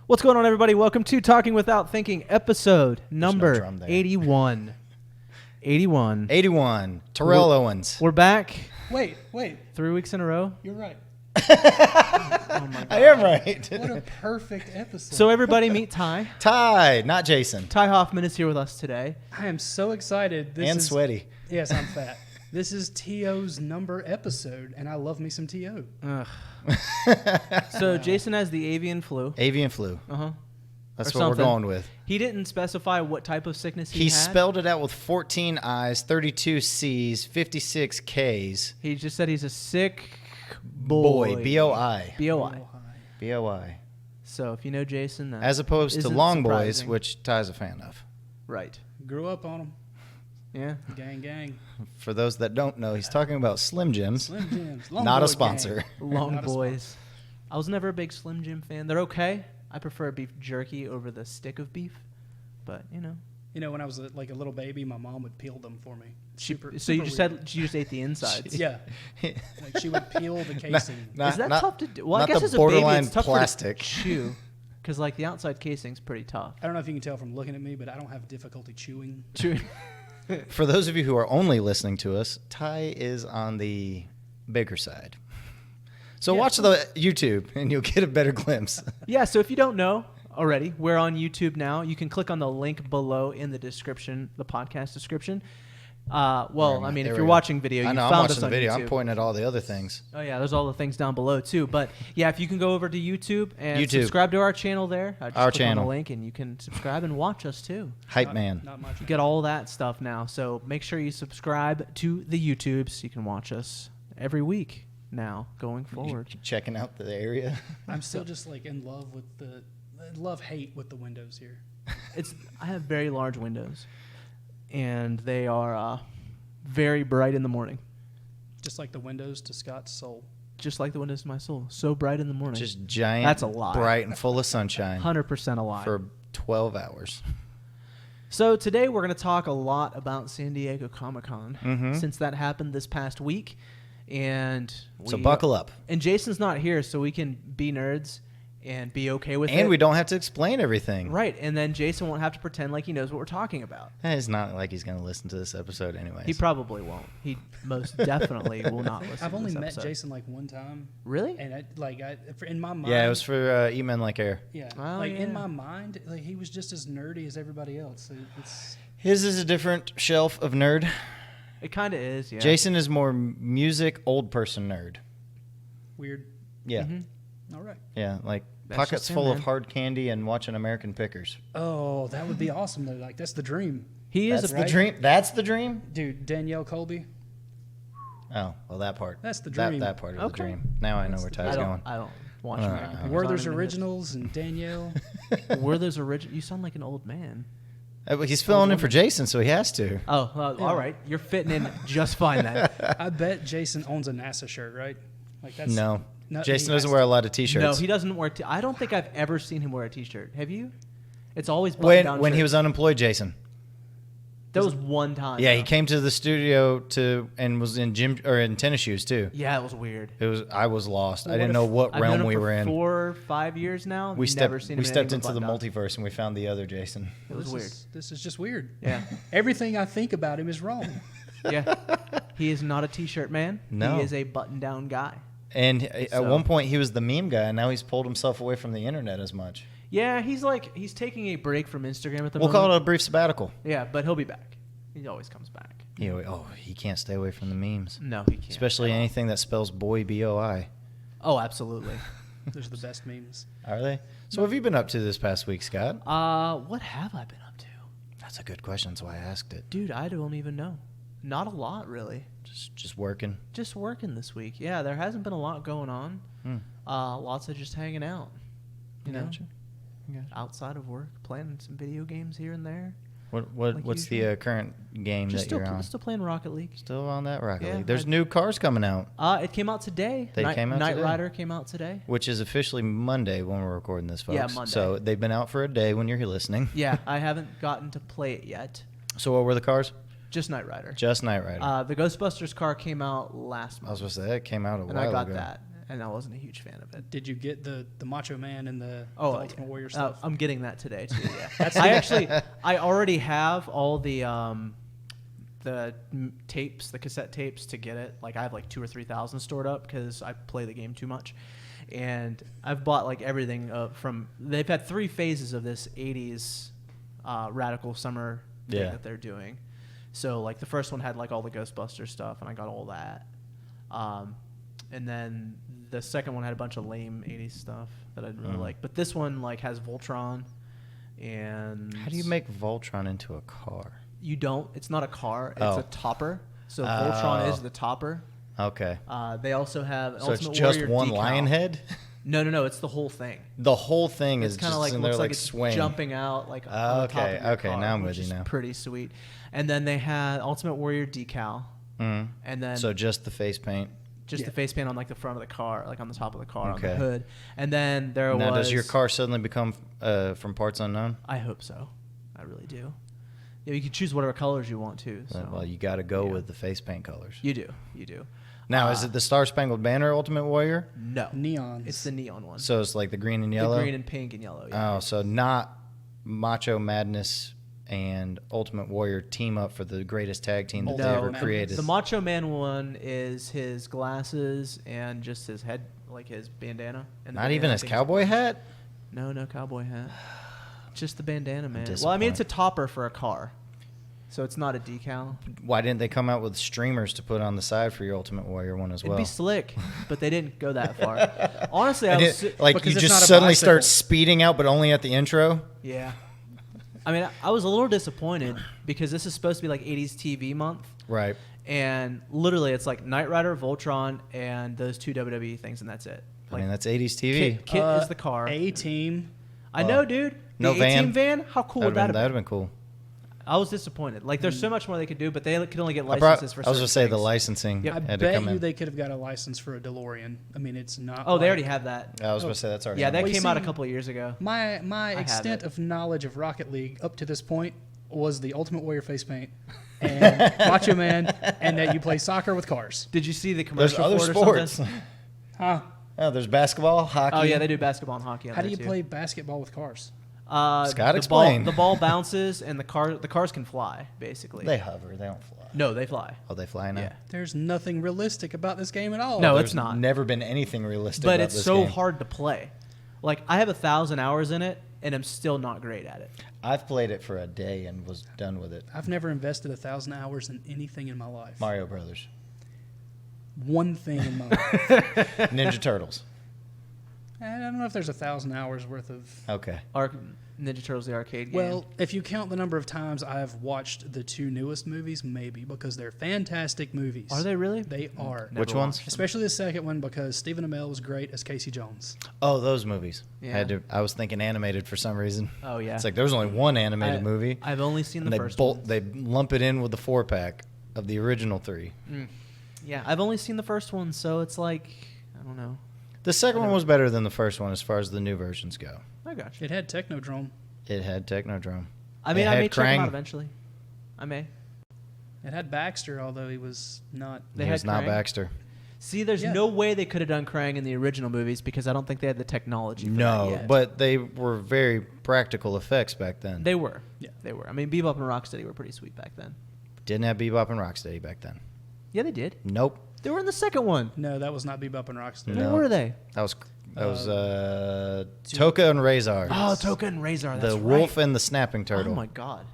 What's going on, everybody? Welcome to Talking Without Thinking, episode number 81. 81. Terrell Owens. We're back. Wait. 3 weeks in a row. You're right. Oh my God. I am right. What a perfect episode. So everybody meet Ty. Ty, not Jason. Ty Hoffman is here with us today. I am so excited. And sweaty. Yes, I'm fat. This is T.O.'s number episode, and I love me some T.O. Ugh. So Jason has the avian flu. Avian flu. Uh-huh. That's Or what something. we're going with. He didn't specify what type of sickness he He had. spelled it out with 14 I's, 32 C's, 56 K's. He just said he's a sick boy. B-O-I. B-O-I. B-O-I. So if you know Jason, that As opposed to isn't Long Boys, surprising. which Ty's a fan of. Right. Grew up on them. Yeah. Gang. For those that don't know, he's talking about Slim Jims. Slim Jims. Long Not Boy a sponsor. gang. Long Not a Boys. I was never a big Slim Jim fan. They're okay. I prefer beef jerky over the stick of beef. But, you know. You know, when I was a little baby, my mom would peel them for me. So super you just weird. you just ate the insides. Yeah. Like she would peel the casing. Is that tough to do? Well, I not guess the as a baby, borderline it's tough plastic. to chew. Because, like, the outside casing's pretty tough. I don't know if you can tell from looking at me, but I don't have difficulty chewing. Chewing. For those of you who are only listening to us, Ty is on the bigger side. So Yeah. watch the YouTube and you'll get a better glimpse. Yeah, so if you don't know already, we're on YouTube now. You can click on the link below in the description, the podcast description. Well, I mean, if you're watching video, you I know, found I'm us watching the on video. YouTube. I'm pointing at all the other things. Oh, yeah, there's all the things down below, too. But, yeah, if you can go over to YouTube and YouTube. subscribe to our channel there. Just Our click on channel. the link, and you can subscribe and watch us, too. Hype man. Not much. You get all that stuff now. So make sure you subscribe to the YouTube so you can watch us every week now going forward. Checking out the area. I'm still just like in love with the love-hate with the windows here. I have very large windows, and they are very bright in the morning, Just like the windows to Scott's soul. just like the windows to my soul. So bright in the morning. Just giant, That's a lie. bright and full of sunshine 100% a lie. for 12 hours. So today we're going to talk a lot about San Diego Comic-Con Mhm. since that happened this past week. And So buckle up. And Jason's not here, so we can be nerds and be okay with it. And we don't have to explain everything. Right, and then Jason won't have to pretend like he knows what we're talking about. It's not like he's going to listen to this episode anyways. He probably won't. He most definitely will not listen I've to only this met episode. Jason like one time, Really? and in my mind, Yeah, it was for E-Men Like Air. yeah, Oh, like yeah. in my mind, like he was just as nerdy as everybody else. It's His is a different shelf of nerd. It kind of is, yeah. Jason is more music, old person nerd. weird. Yeah. Mhm. All right. Yeah, like That's pockets just him, full man. of hard candy and watching American Pickers. Oh, that would be awesome though. Like that's the dream, He is That's a the right? dream. That's the dream? dude. Danielle Colby. Oh, well, that part. That's the dream. That part of Okay. the dream. Now I know That's where the Ty's going. I don't watch Uh, American Pickers. Werther's I don't even Originals and Danielle. know. Werther's Original. You sound like an old man. He's filling in for Jason, so he has to. Oh, well, Yeah. all right. You're fitting in just fine then. I bet Jason owns a NASA shirt, right? Like that's No. No, Jason he doesn't has wear a to. lot of T-shirts. No, he doesn't wear. I don't think I've ever seen him wear a T-shirt. Have you? It's always button down. When he was unemployed, Jason. That was one time. Yeah, though. he came to the studio and was in gym or in tennis shoes too. Yeah, it was weird. I was lost. I What didn't if- know what I've realm known him we for were in. 4 or 5 years now. We Never seen him stepped in into the button down. multiverse and we found the other Jason. It was weird. This is just weird. Yeah, Everything I think about him is wrong. yeah. He is not a T-shirt man. No. He is a button-down guy. And at So- one point he was the meme guy, and now he's pulled himself away from the internet as much. Yeah, he's taking a break from Instagram at the We'll moment. call it a brief sabbatical. Yeah, but he'll be back. He always comes back. He can't stay away from the memes. No, he can't. Especially at all. anything that spells boy, B-O-I. Oh, absolutely. Those are the best memes. Are they? So what have you been up to this past week, Scott? What have I been up to? That's a good question, that's why I asked it. Dude, I don't even know. Not a lot, really. Just working. Just working this week. Yeah, there hasn't been a lot going on. Lots of just hanging out. You know, Gotcha. outside of work, playing some video games here and there. What's usual. the current game Just that you're on? still playing Rocket League. Still on that Rocket Yeah, League. There's I- new cars coming out, It came out today. They came out Knight today? Rider came out today. which is officially Monday when we're recording this, folks. Yeah, Monday. So they've been out for a day when you're here listening. Yeah, I haven't gotten to play it yet. So what were the cars? Just Knight Rider. Just Knight Rider. The Ghostbusters car came out last I was month, supposed to say that came out a and while I got ago. that. and I wasn't a huge fan of it. Did you get the Macho Man and the Ultimate Warrior stuff? I'm getting that today too. Yeah, I already have all the tapes, the cassette tapes to get it. Like I have like 2,000 or 3,000 stored up because I play the game too much, and I've bought like everything from. They've had 3 phases of this '80s radical summer thing that they're doing. So like the first one had like all the Ghostbusters stuff, and I got all that. And then the second one had a bunch of lame 80s stuff that I didn't really like. But this one like has Voltron, and how do you make Voltron into a car? You don't. It's not a car. It's a topper. So Voltron is the topper. Okay. They also have so Ultimate it's just Warrior one decal. lion head? No. It's the whole thing. The whole thing It's is kind of just like in there looks like it's swaying. jumping out like on the top of your car, now I'm which with you is now. Pretty sweet. And then they had Ultimate Warrior decal. Mm. And then so just the face paint. Just the face paint on like the front of the car, like on the top of the car, on Okay. the hood. And then there was. Now, does your car suddenly become from parts unknown? I hope so. I really do. Yeah, you can choose whatever colors you want to. So. Well, you got to go with the face paint colors. You do. Now, is it the Star Spangled Banner Ultimate Warrior? No. Neons. It's the neon one. So it's like the green and yellow? The green and pink and yellow. Yeah. Oh, so not Macho Madness and Ultimate Warrior team up for the greatest tag team that they ever created. The Macho Man one is his glasses and just his head, like his bandana. And not even his cowboy hat? No cowboy hat. Just the bandana, man. Disappointed. Well, I mean, it's a topper for a car. So it's not a decal. Why didn't they come out with streamers to put on the side for your Ultimate Warrior one as well? It'd be slick, but they didn't go that far. Honestly, I was like because you it's not just a suddenly bicycle. start speeding out, but only at the intro. Yeah. I mean, I was a little disappointed because this is supposed to be like 80s TV month. Right. And literally, it's like Knight Rider, Voltron, and those 2 WWE things, and that's it. I mean, that's 80s TV. Kit is the car. A-Team. I know, dude. No the van. A-Team van? How cool would that have been? That would have been cool. I was disappointed. Like, there's so much more they could do, but they could only get I licenses for was going to say certain the things. licensing Yep. I had to bet come you in. they could have got a license for a DeLorean. I mean, it's not. Oh, they like- already have that. I was going to say that's already Yeah, on that there. Well, came you out a see, couple of years ago. My have extent it. of knowledge of Rocket League up to this point was the Ultimate Warrior face paint and Macho Man, and that you play soccer with cars. Did you see the There's commercial other for it or sports. something? Huh? Oh, there's basketball, hockey. Oh, yeah, they do basketball and hockey on How do there, you too. play basketball with cars? Scott, the explain. The ball bounces, and the cars can fly, basically. They hover. They don't fly. No, they fly. Oh, they fly now? Yeah. There's nothing realistic about this game at all. No, There's it's not. never been anything realistic But about it's this so game. hard to play. Like, I have 1,000 hours in it, and I'm still not great at it. I've played it for a day and was done with it. I've never invested 1,000 hours in anything in my life. Mario Brothers. One thing in my life. Ninja Turtles. I don't know if there's 1,000 hours worth of. Okay. Ninja Turtles, the arcade game. Well, if you count the number of times I've watched the 2 newest movies, maybe, because they're fantastic movies. Are they really? They are. Which ones? Especially the second one, because Stephen Amell was great as Casey Jones. Oh, those movies. Yeah. I was thinking animated for some reason. Oh, yeah. It's like there was only one animated movie. I've only seen the And first one. they lump it in with the 4-pack of the original 3. Yeah, I've only seen the first one, so it's like, I don't know. The second one was better than the first one as far as the new versions go. I got you. It had Technodrome. It had Technodrome. I mean, It I had may check them Krang. out eventually. I may. It had Baxter, although he was not. They He had was not Krang? Baxter. See, there's Yeah. no way they could have done Krang in the original movies because I don't think they had the technology for that No, yet. but they were very practical effects back then. They were. Yeah. They were. I mean, Bebop and Rocksteady were pretty sweet back then. Didn't have Bebop and Rocksteady back then. Yeah, they did. Nope. They were in the second one. No, that was not Bebop and Rocksteady. No. Where were they? That was Toka and Razor. Oh, Toka and Razor. That's The right. wolf and the snapping turtle. Oh, my God.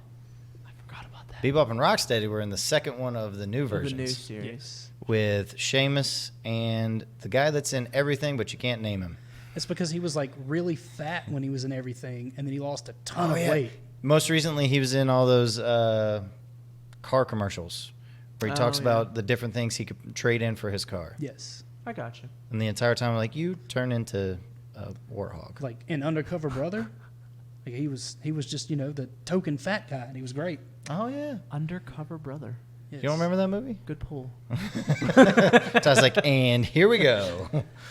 I forgot about that. Bebop and Rocksteady were in the second one of the new For the versions. new series. Yes. With Seamus and the guy that's in everything, but you can't name him. It's because he was like really fat when he was in everything, and then he lost a ton Oh, of yeah. weight. Most recently, he was in all those car commercials where he talks yeah. about the different things he could trade in for his car. Yes. I got you. And the entire time, like, you turn into a warthog. Like in Undercover Brother, like he was just the token fat guy, and he was great. Oh, yeah. Undercover Brother. Yes. You don't remember that movie? Good pull. So I was like, and here we go.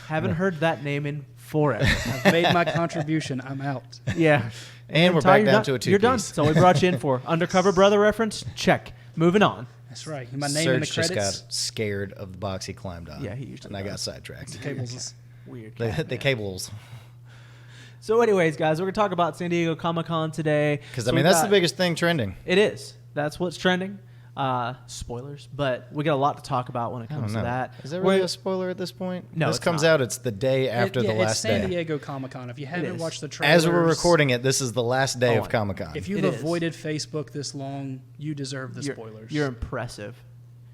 Haven't heard that name in forever. I've made my contribution. I'm out. Yeah. And we're Ty, back you're down done. to a two-piece. You're done. That's all we brought you in for. Undercover Brother reference? Check. Moving on. That's right. My name in the Serge credits. just got scared of the box he climbed on. Yeah, he usually And I got does. sidetracked. Cables. Weird. The cat, man. cables. So, anyways, guys, we're gonna talk about San Diego Comic-Con today. Because, So that's the biggest thing trending. It is. That's what's trending. Spoilers, but we got a lot to talk about when it I don't comes to know. that. Is there really a spoiler at this point? No, This it's comes not. out, it's the day after the it's last San day. Diego Comic-Con. If you haven't is. watched the trailers, As we're recording it, this is the last day Oh, of Comic-Con. if you've It is. avoided Facebook this long, you deserve the You're- spoilers. You're impressive.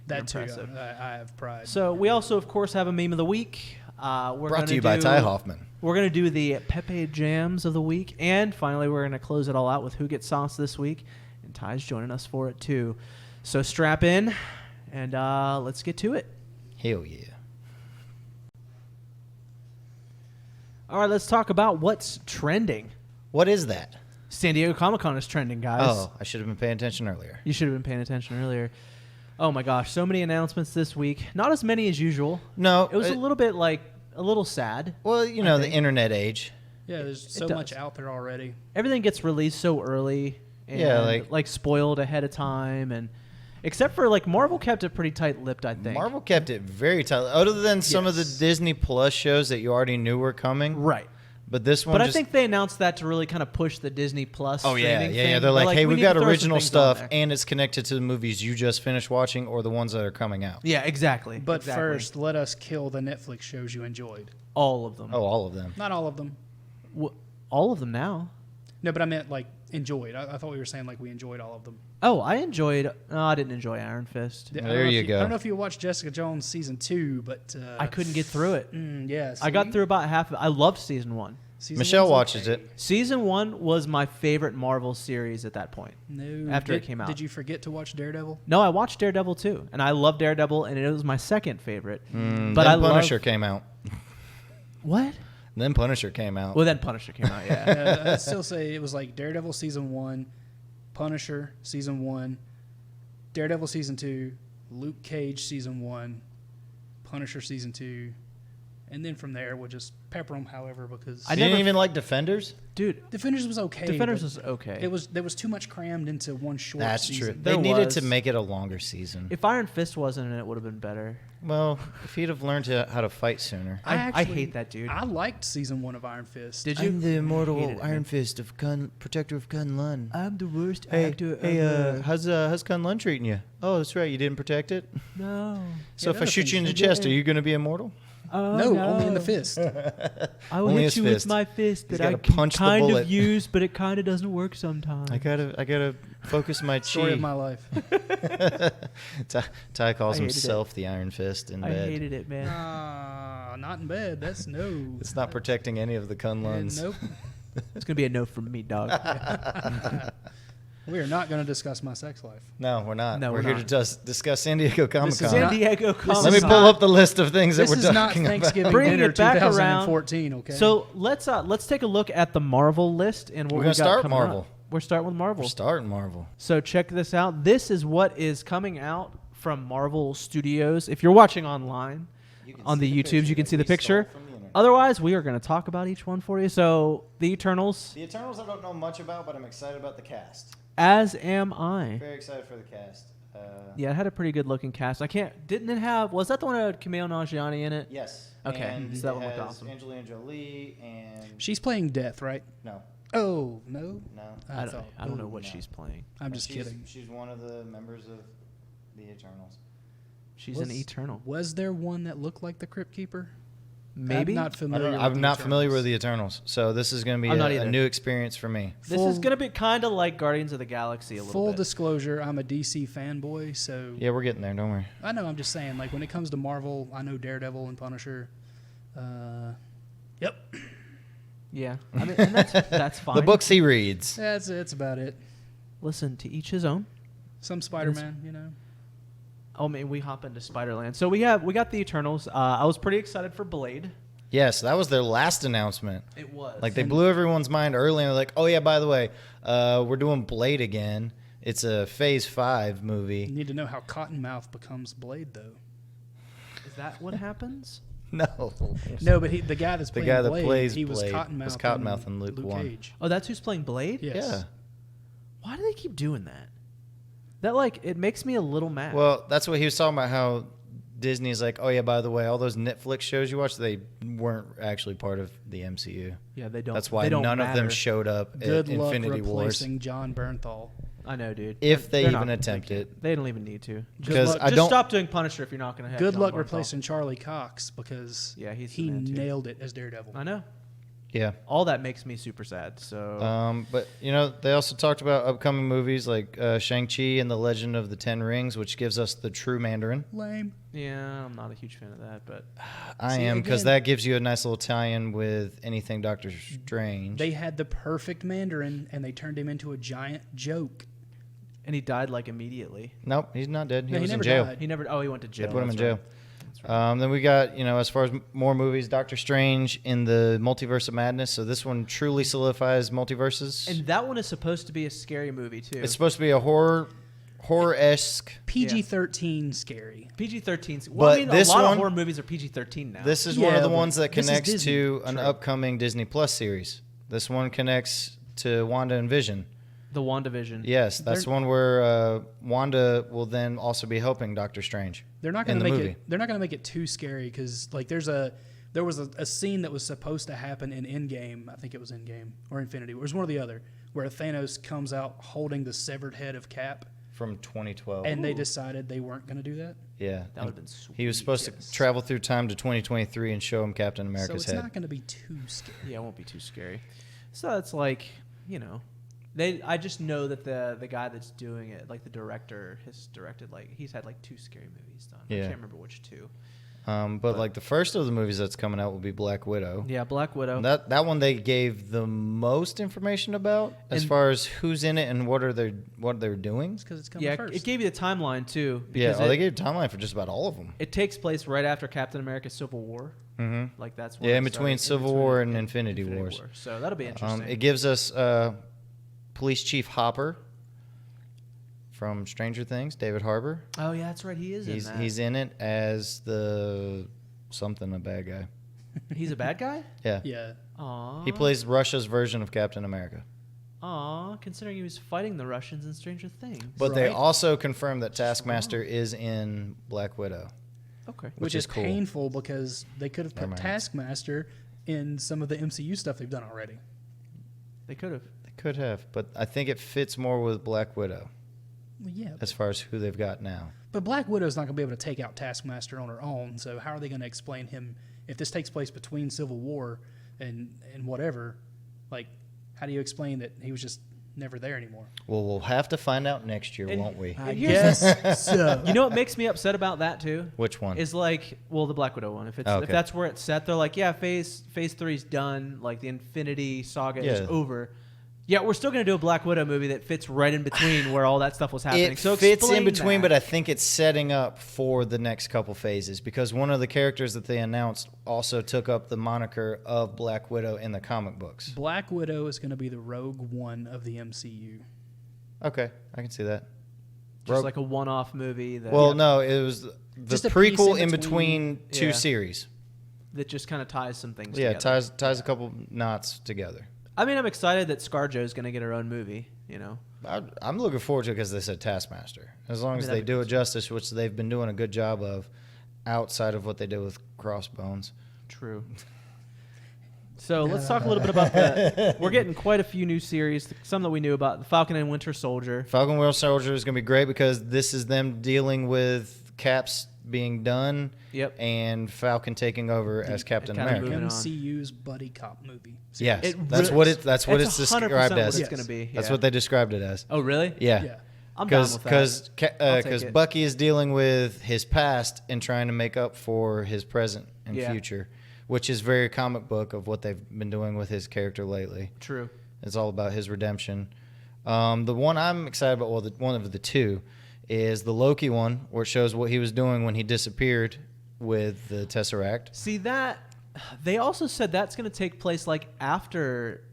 that too. impressive. I have pride. So we also, of course, have a meme of the week. Brought to you by Ty Hoffman. We're going to do the PepeJams of the week. And finally, we're going to close it all out with Who Gets Sauce this week. And Ty's joining us for it, too. So strap in, and let's get to it. Hell yeah. All right, let's talk about what's trending. What is that? San Diego Comic-Con is trending, guys. Oh, I should have been paying attention earlier. You should have been paying attention earlier. Oh, my gosh. So many announcements this week. Not as many as usual. No. It was a little sad. Well, I the think. internet age. yeah, there's It so does. much out there already. Everything gets released so early and Yeah, like spoiled ahead of time, and except for like Marvel kept it pretty tight-lipped, I think. Marvel kept it very tight. Other than some of the Yes. Disney Plus shows that you already knew were coming. Right. But this one But I just... think they announced that to really kind of push the Disney Plus Oh, yeah, streaming yeah. thing. They're like, hey, we we've need got to throw some original things on stuff, there. and it's connected to the movies you just finished watching or the ones that are coming out. Yeah, exactly. But exactly. first, let us kill the Netflix shows you enjoyed. all of them. Oh, all of them. Not all of them. All of them now. No, but I meant like enjoyed. I thought we were saying like we enjoyed all of them. Oh, I enjoyed. No, I didn't enjoy Iron Fist. I don't There know if you go. I don't know if you watched Jessica Jones season 2, but I couldn't get through it. Yeah, I got through about half of it. I loved season 1. Michelle watches it. Season 1 was my favorite Marvel series at that point. No, After it came out. Did you forget to watch Daredevil? No, I watched Daredevil too, and I love Daredevil, and it was my second favorite. But Then I Punisher love came out. what? Then Punisher came out. Well, then Punisher came out. Yeah. I'd still say it was like Daredevil season 1, Punisher season 1, Daredevil season 2, Luke Cage season 1, Punisher season 2, and then from there we'll just pepper them however because I You didn't never- even like Defenders? Dude, Defenders was okay. Defenders but was okay. there was too much crammed into one short That's season. true. There They needed was. to make it a longer season. If Iron Fist wasn't in it, it would have been better. Well, if he'd have learned how to fight sooner. I hate that dude. I liked season 1 of Iron Fist. Did you? the immortal Hated it, man. Fist of Protector of Kunlun. I'm the worst Hey, actor. how's Kunlun treating you? Oh, that's right. You didn't protect it. No. So Yeah, if I shoot you in the things- chest, are you going to be immortal? Oh, No, only in the fist. I will Only hit his you fist. with my fist He's that I gotta can punch the kind bullet. of use, but it kind of doesn't work sometimes. I gotta focus my chi. Story of my life. Ty calls I hated himself the Iron Fist in I bed. hated it, man. Not in bed. That's no. It's not protecting any of the Kunluns. Nope. It's gonna be a no from me, dog. We are not going to discuss my sex life. No, we're not. No, we're we're here not. to just discuss San Diego Comic This is San Con. not- Diego Comic. Let me pull up the list of things that This we're is not talking about. Thanksgiving Bringing dinner it back around. 2014, okay? So let's take a look at the Marvel list and what We're we gonna got start coming Marvel. up. We're starting with Marvel. We're starting Marvel. So check this out. This is what is coming out from Marvel Studios. If you're watching online on the YouTubes, you can see the picture. Otherwise, we are going to talk about each one for you. So the Eternals, The Eternals I don't know much about, but I'm excited about the cast. as am I. Very excited for the cast. Yeah, it had a pretty good looking cast. Didn't it have, was that the one that had Kumail Nanjiani in it? Yes. Okay, And so that it one looked has awesome. Angelina Jolie and she's playing Death, right? no. Oh, no? I thought- don't know what no. she's playing. I'm just kidding. She's one of the members of the Eternals. She's an Eternal. Was there one that looked like the Crypt Keeper? Maybe? I'm not familiar with I'm the not familiar with Eternals. the Eternals, so this is going to be I'm not a either. new experience for me. This Full- is going to be kind of like Guardians of the Galaxy a little Full bit. disclosure, I'm a DC fanboy, so Yeah, we're getting there. Don't worry. I know. I'm just saying, like when it comes to Marvel, I know Daredevil and Punisher. Yep, Yeah. I mean, and that's fine. The books he reads. that's about it. Listen, to each his own. Some Spider-Man, you know. Oh, man, we hop into Spider-Land. So we got the Eternals. I was pretty excited for Blade. Yes, that was their last announcement. It was. Like they blew everyone's mind early, and they're like, "Oh yeah, by the way, we're doing Blade again. It's a Phase 5 You movie." need to know how Cottonmouth becomes Blade, though. Is that what happens? No, No, but the guy that's the playing guy that Blade, plays he was Blade Cottonmouth, was Cottonmouth in Luke 1. Cage. Oh, that's who's playing Blade? Yes. Yeah. Why do they keep doing that? That, like, it makes me a little mad. Well, that's what he was talking about. How Disney's like, oh yeah, by the way, all those Netflix shows you watch, they weren't actually part of the MCU. Yeah, they don't. That's why they don't none of them matter. showed up Good at luck Infinity Wars. replacing John Bernthal. I know, dude. If they They're even not- attempt it. They don't even need to. Because luck- I Just don't. stop doing Punisher if you're not going to have. Good John luck Bernthal. replacing Charlie Cox because Yeah, he's he the man, too. nailed it as Daredevil. I know. Yeah. All that makes me super sad. So But they also talked about upcoming movies like Shang-Chi and the Legend of the Ten Rings, which gives us the true Mandarin. Lame. yeah, I'm not a huge fan of that, but I See, am, because again- that gives you a nice little tie-in with anything Doctor Strange. They had the perfect Mandarin and they turned him into a giant joke. and he died like immediately. Nope, he's not dead. He No, he was in never jail. died. He never. Oh, he went to jail. They put him in That's jail. right. That's right. Then we got, as far as more movies, Doctor Strange in the Multiverse of Madness. So this one truly solidifies multiverses. And that one is supposed to be a scary movie too. It's supposed to be a horror-esque. PG-13 scary. PG-13. Well, But I mean, this a lot one- of horror movies are PG-13 now. This is one of Yeah, the but ones that this is connects Disney. to an True. upcoming Disney Plus series. This one connects to Wanda and Vision. the WandaVision. Yes, that's They're- one where Wanda will then also be helping Doctor Strange. They're not in going to the make movie. it. They're not going to make it too scary because like there was a scene that was supposed to happen in Endgame. I think it was Endgame or Infinity. It was one or the other where Thanos comes out holding the severed head of Cap, From 2012. and they decided they weren't going to do that. Yeah. That would've been sweet. He was supposed Yes. to travel through time to 2023 and show him Captain So America's it's head. not going to be too scary. Yeah, it won't be too scary. So it's like, I just know that the guy that's doing it, like the director, has directed he's had like 2 scary movies done. I Yeah. can't remember which 2. But like the first of the movies that's coming out will be Black Widow. Yeah, Black Widow. That one they gave the most information about as And- far as who's in it and what they're doing. It's because it's coming Yeah, first. it gave you the timeline too. Yeah, because they gave a timeline for just about all of them. it takes place right after Captain America: Civil War. Mm-hmm. Like that's where Yeah, it in between started, Civil War and Infinity War. Wars. So that'll be interesting. It gives us Police Chief Hopper from Stranger Things, David Harbour. oh yeah, that's right. He is in that. He's in it as a bad guy. He's a bad guy. Yeah. Yeah. Aw. He plays Russia's version of Captain America. Aw, considering he was fighting the Russians in Stranger Things. But they Right. also confirmed that Taskmaster is in Black Widow. Okay. Which is is cool. painful because they could have Never put mind. Taskmaster in some of the MCU stuff they've done already. They could have. They could have, but I think it fits more with Black Widow Well, yeah, as far as who they've got now. but Black Widow's not going to be able to take out Taskmaster on her own. So how are they going to explain him if this takes place between Civil War and whatever? Like, how do you explain that he was just never there anymore? Well, we'll have to find out next year, And- won't we? I Here's- guess so. You know what makes me upset about that too? Which one? Is like, well, the Black Widow one. If it's Oh, okay. if that's where it's set, they're like, yeah, phase 3's done. Like the Infinity Saga is Yeah. over. Yeah, we're still gonna do a Black Widow movie that fits right in between where all that stuff was happening. It So fits in explain between, that. but I think it's setting up for the next couple phases because one of the characters that they announced also took up the moniker of Black Widow in the comic books. Black Widow is going to be the Rogue One of the MCU. Okay, I can see that. just Rogue- like a one-off movie that Well, no, it was the Just a piece prequel in in between between. two Yeah. series. that just kind of ties some things. Yeah, together. ties a couple knots together. I mean, I'm excited that ScarJo's gonna get her own movie. I'm looking forward to it because they said Taskmaster. As long as they that'd be do cool. it justice, which they've been doing a good job of outside of what they did with Crossbones. True. So let's talk a little bit about the. We're getting quite a few new series. Some that we knew about: the Falcon and Winter Soldier. Falcon Winter Soldier is going to be great because this is them dealing with Cap's being done Yep. and Falcon taking over as Captain kinda America. moving on. MCU's buddy cop movie. Yes, It that's really- what it. That's what it's it's 100% described what as. it's gonna be. That's yeah. what they described it as. Oh, really? Yeah, Yeah. I'm down with that. I'll take it. Bucky is dealing with his past and trying to make up for his present and Yeah. future, which is very comic book of what they've been doing with his character lately. True. It's all about his redemption. The one I'm excited about, well, one of the two, is the Loki one, where it shows what he was doing when he disappeared with the Tesseract. See that? They also said that's going to take place like after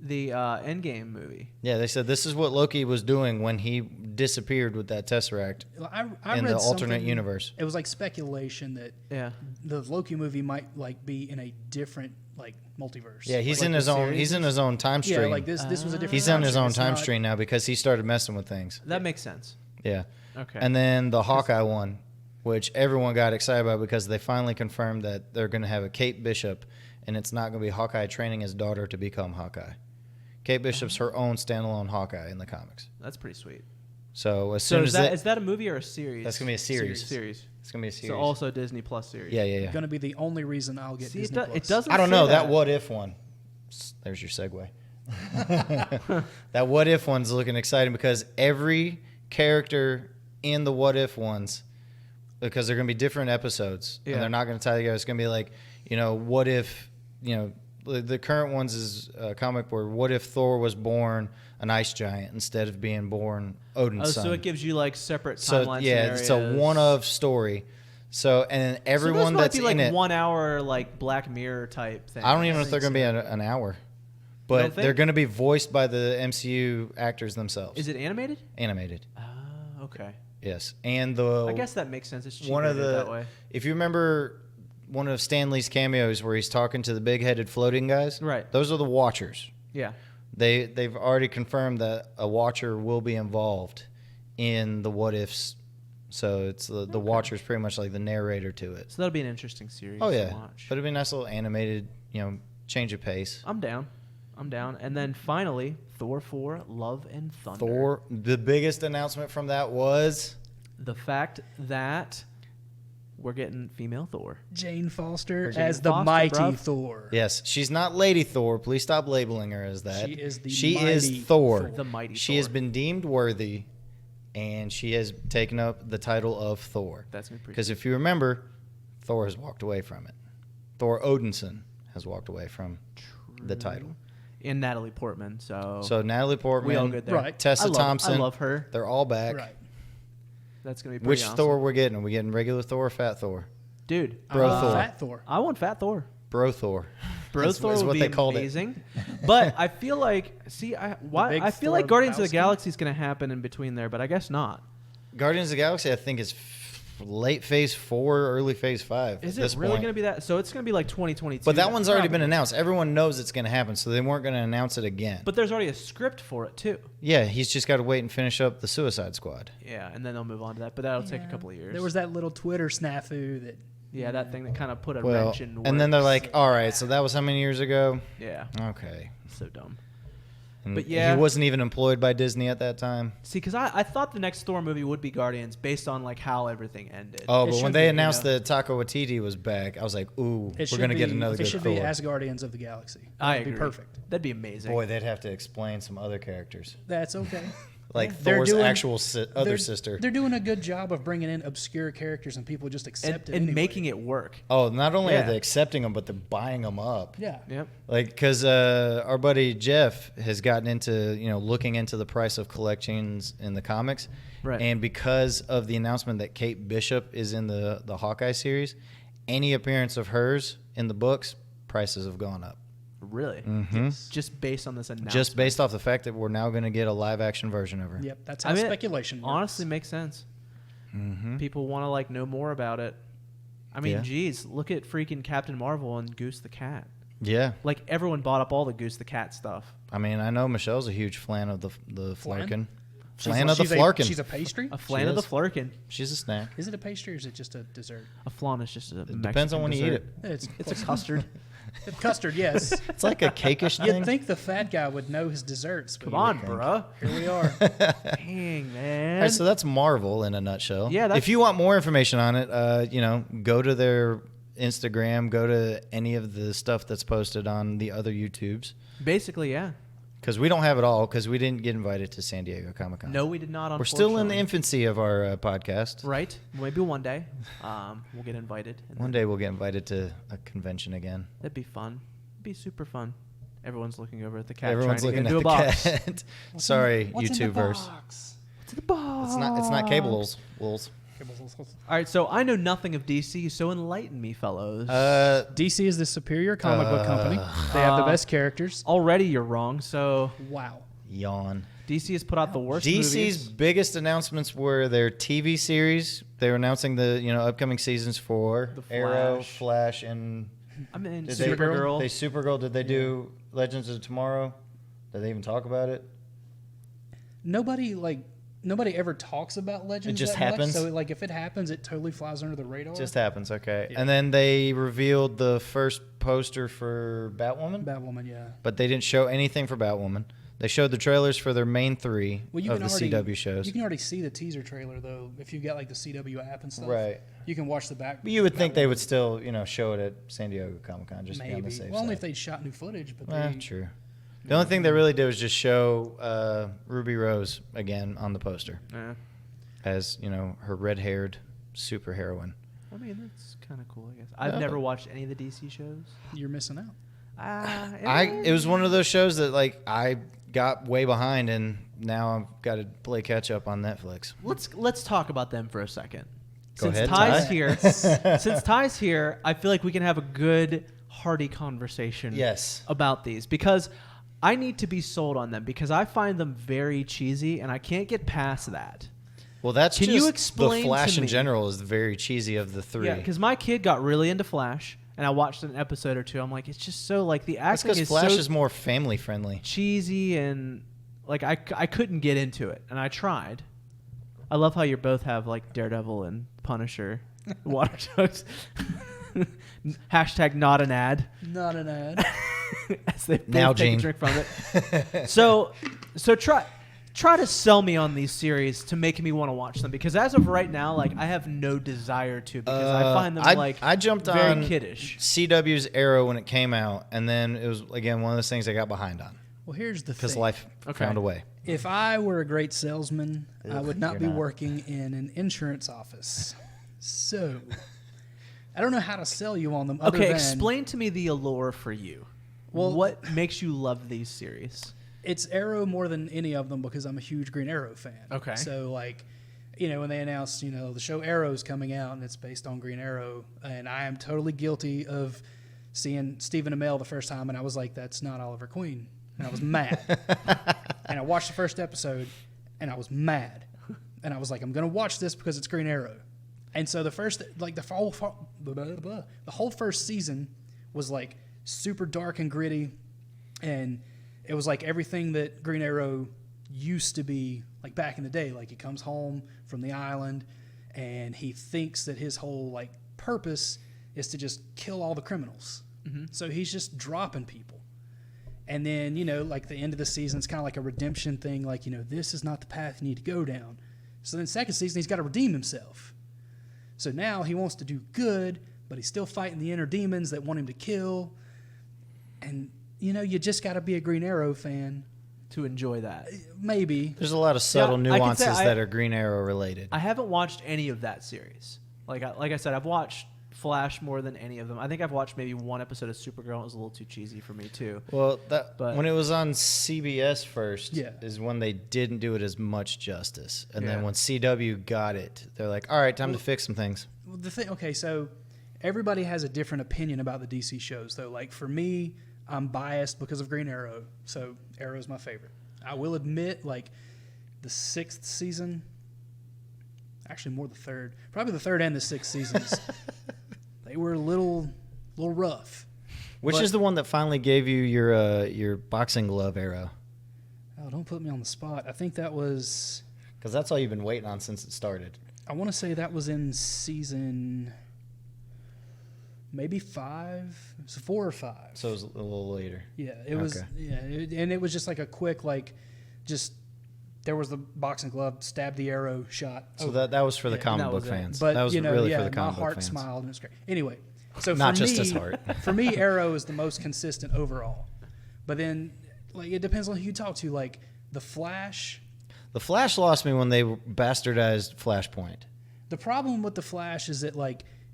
the Endgame movie. Yeah, they said this is what Loki was doing when he disappeared with that Tesseract I in read the alternate something- universe. It was like speculation that Yeah. the Loki movie might like be in a different like multiverse. Yeah, he's Like, in the his own. series He's in his own time stream. yeah, like this was a different. He's on his stream. own It's time not- stream now because he started messing with things. That makes sense. Yeah. Okay. And then the Hawkeye one which everyone got excited about because they finally confirmed that they're going to have a Kate Bishop, and it's not going to be Hawkeye training his daughter to become Hawkeye. Kate Bishop's her own standalone Hawkeye in the comics. That's pretty sweet. So as So soon is as that a movie or a series? that's going to be a series. Series. It's going to be a series. So also a Disney Plus series. yeah. Going to be the only reason I'll get See, Disney Plus. it doesn't. I don't say know that what if one. There's your segue. That what if one's looking exciting because every character in the what if ones, because they're going to be different episodes Yeah. and they're not going to tie together. It's going to be like, what if, the current ones is a comic where what if Thor was born an ice giant instead of being born Odin's son. So it gives you like separate So timeline yeah, it's a scenarios. one of story. So and everyone so those might that's be like in it, 1 hour like Black Mirror type thing. I don't even know if they're going to be an hour, but they're think? going to be voiced by the MCU actors themselves. Is it animated? Animated? Okay. Yes, and the I guess that makes sense. It's cheaper one of to do it that the way. if you remember one of Stan Lee's cameos where he's talking to the big-headed floating guys, Right. Those are the Watchers. Yeah. They've already confirmed that a Watcher will be involved in the what ifs. So it's the Watcher's pretty much like the narrator to it. So that'll be an interesting series Oh to yeah, watch. but it'd be a nice little animated, change of pace. I'm down. And then finally, Thor 4: Love and Thunder. Thor. The biggest announcement from that was The fact that we're getting female Thor. Jane Foster Or Jane as the Foster, mighty bruv. Thor. yes, she's not Lady Thor. Please stop labeling her as that. She is the She mighty is Thor. Thor. The mighty She Thor. has been deemed worthy, and she has taken up the title of Thor. That's gonna be pretty. Because if you remember, Thor has walked away from it. Thor Odinson has walked away from the title. And Natalie Portman. So Natalie Portman, we all good there. Right. Tessa Thompson, I love her. they're all back. Right. That's gonna be pretty Which awesome. Thor we're getting? Are we getting regular Thor or Fat Thor? Dude, Bro Thor. Fat Thor. I want Fat Thor. Bro Thor. Bro That's- Thor is would what be they called it. amazing. But I feel like, big I feel Thor like Guardians of the Lebowski? Galaxy is going to happen in between there, but I guess not. Guardians of the Galaxy, I think, is late phase 4, early phase 5. Is at it this really point. going to be that? So it's going to be like 2022. But that then, one's already been probably. announced. Everyone knows it's going to happen, so they weren't going to announce it again. But there's already a script for it too. Yeah, he's just got to wait and finish up the Suicide Squad. Yeah, and then they'll move on to that. But that'll take a couple of years. There was that little Twitter snafu that. yeah, that thing that kind of put a Well, wrench in. and then they're works. like, all right, so that was how many years ago? yeah, Okay. so dumb. And But yeah. he wasn't even employed by Disney at that time. See, because I thought the next Thor movie would be Guardians based on like how everything ended. Oh, It but should when be, they you announced know. that Taika Waititi was back, I was like, ooh, we're going to get another It good should Thor. be as Guardians of the Galaxy. I That'd agree. be perfect. That'd be amazing. Boy, they'd have to explain some other characters. That's okay. Like Yeah. They're Thor's doing- actual other they're- sister. They're doing a good job of bringing in obscure characters and people just accept it and anyway. making it work. Oh, not only are Yeah. they accepting them, but they're buying them up. Yeah. Yep. Like, because our buddy Jeff has gotten into, looking into the price of collections in the comics. Right. And because of the announcement that Kate Bishop is in the Hawkeye series, any appearance of hers in the books, prices have gone up. Really? Mm-hmm. Just based on this announcement. Just based off the fact that we're now going to get a live action version of her. Yep. That's how I mean, speculation works. honestly makes sense. Mm-hmm. People want to like know more about it. I mean, Yeah. geez, look at freaking Captain Marvel and Goose the Cat. Yeah. Like everyone bought up all the Goose the Cat stuff. I mean, I know Michelle's a huge fan of the Flan? flarkin. She's Flan a- of the she's a- flarkin. She's a pastry? A flan of the is. flurkin. She's a snack. Is it a pastry or is it just a dessert? A flan is just a It depends on when you eat it. It's a custard. Custard, yes. It's like a cakeish You'd thing. think the fat guy would know his desserts. But Come on, think. bruh. Here we are. Dang, man. All right, so that's Marvel in a nutshell. Yeah, that's- if you want more information on it, go to their Instagram, go to any of the stuff that's posted on the other YouTubes. Basically, yeah. Because we don't have it all, because we didn't get invited to San Diego Comic-Con. No, we did not. We're still in the unfortunately. infancy of our podcast. Right? Maybe one day we'll get invited. And One day we'll get invited to a convention again. that'd be fun. It'd be super fun. Everyone's looking over at the cat. Everyone's trying to looking get at into the a box. cat. Sorry, What's in the YouTubers. box? What's in the box? It's not cables. Wolves. All right, so I know nothing of DC, so enlighten me, fellows. DC is the superior comic book company. They have the best characters. Already you're wrong. So Wow. Yawn. DC has put out the worst DC's movies. biggest announcements were their TV series. They were announcing the upcoming seasons for The Arrow, Flash. Flash, and I mean, did Supergirl. They Supergirl. Did they do Legends of Tomorrow? Did they even talk about it? Nobody nobody ever talks about Legends. It just that much, happens? so like if it happens, it totally flies under the radar. Just happens, okay. Yeah. And then they revealed the first poster for Batwoman, Batwoman, yeah. but they didn't show anything for Batwoman. They showed the trailers for their main 3 of the CW shows. You can already see the teaser trailer though if you've got like the CW app and stuff. Right. You can watch the back. But you would think Batwoman. they would still, show it at San Diego Comic-Con just to be on the Maybe. safe Well, only side. if they'd shot new footage, but True. The only thing they really did was just show Ruby Rose again on the poster Yeah. as, her red-haired superheroine. I mean, that's kind of cool, I guess. I've never watched any of the DC shows. you're missing out. It was one of those shows that I got way behind, and now I've got to play catch up on Netflix. Let's talk about them for a second. Go Since ahead, Ty's Ty. here, since Ty's here, I feel like we can have a good, hearty conversation. Yes. About these because I need to be sold on them because I find them very cheesy and I can't get past that. Well, that's Can just you explain the Flash to in me- general is very cheesy of the 3. Yeah, because my kid got really into Flash and I watched an episode or two. I'm like, it's just so the That's acting because is Flash so is more family friendly. cheesy and I couldn't get into it and I tried. I love how you both have Daredevil and Punisher water jugs. Hashtag not an ad. Not an ad. As they Now, both take a Gene. drink from it. So try to sell me on these series to make me want to watch them because as of right now, I have no desire to because I find them I jumped very on kiddish. CW's Arrow when it came out, and then it was again one of those things I got behind on Well, here's the because thing. life found a way. If I were a great salesman, I would not you're be not. working in an insurance office. So, I don't know how to sell you on them. Other Okay, than explain to me the allure for you. Well- What makes you love these series? It's Arrow more than any of them because I'm a huge Green Arrow fan. Okay. So, when they announced, the show Arrow's coming out and it's based on Green Arrow, and I am totally guilty of seeing Stephen Amell the first time, and I was like, that's not Oliver Queen. And I was mad. And I watched the first episode, and I was mad. And I was like, I'm going to watch this because it's Green Arrow. And so the whole first season was super dark and gritty, and it was everything that Green Arrow used to be back in the day. He comes home from the island, and he thinks that his whole purpose is to just kill all the criminals. Mm-hmm. So he's just dropping people. And then, the end of the season, it's kind of like a redemption thing. This is not the path you need to go down. So then second season, he's got to redeem himself. So now he wants to do good, but he's still fighting the inner demons that want him to kill. And, you just got to be a Green Arrow fan. To enjoy that. Maybe. There's a lot of subtle Yeah, I can say nuances that are Green Arrow related. I haven't watched any of that series. Like I said, I've watched Flash more than any of them. I think I've watched maybe one episode of Supergirl. It was a little too cheesy for me too. Well, But- when it was on CBS first Yeah. is when they didn't do it as much justice. And then Yeah. when CW got it, they're like, all right, time to fix some things. Well, okay, so everybody has a different opinion about the DC shows, though. For me, I'm biased because of Green Arrow, so Arrow's my favorite. I will admit, the 6th season, actually more the 3rd, probably the 3rd and the 6th seasons, they were a little rough. Which But- is the one that finally gave you your boxing glove arrow? Oh, don't put me on the spot. I think that was, Because that's all you've been waiting on since it started. I want to say that was in season maybe 5, so 4 or 5. So it was a little later. Yeah, it was. Okay. Yeah, and it was just a quick just there was the boxing glove, stab the arrow, shot. So over. that was for the Yeah, comic that book was it. fans. But that was really for the my comic book heart fans. smiled and it was great. Anyway, so Not for just me, his heart. For me, Arrow is the most consistent overall. But then, it depends on who you talk to. The Flash. The Flash lost me when they bastardized Flashpoint. The problem with the Flash is that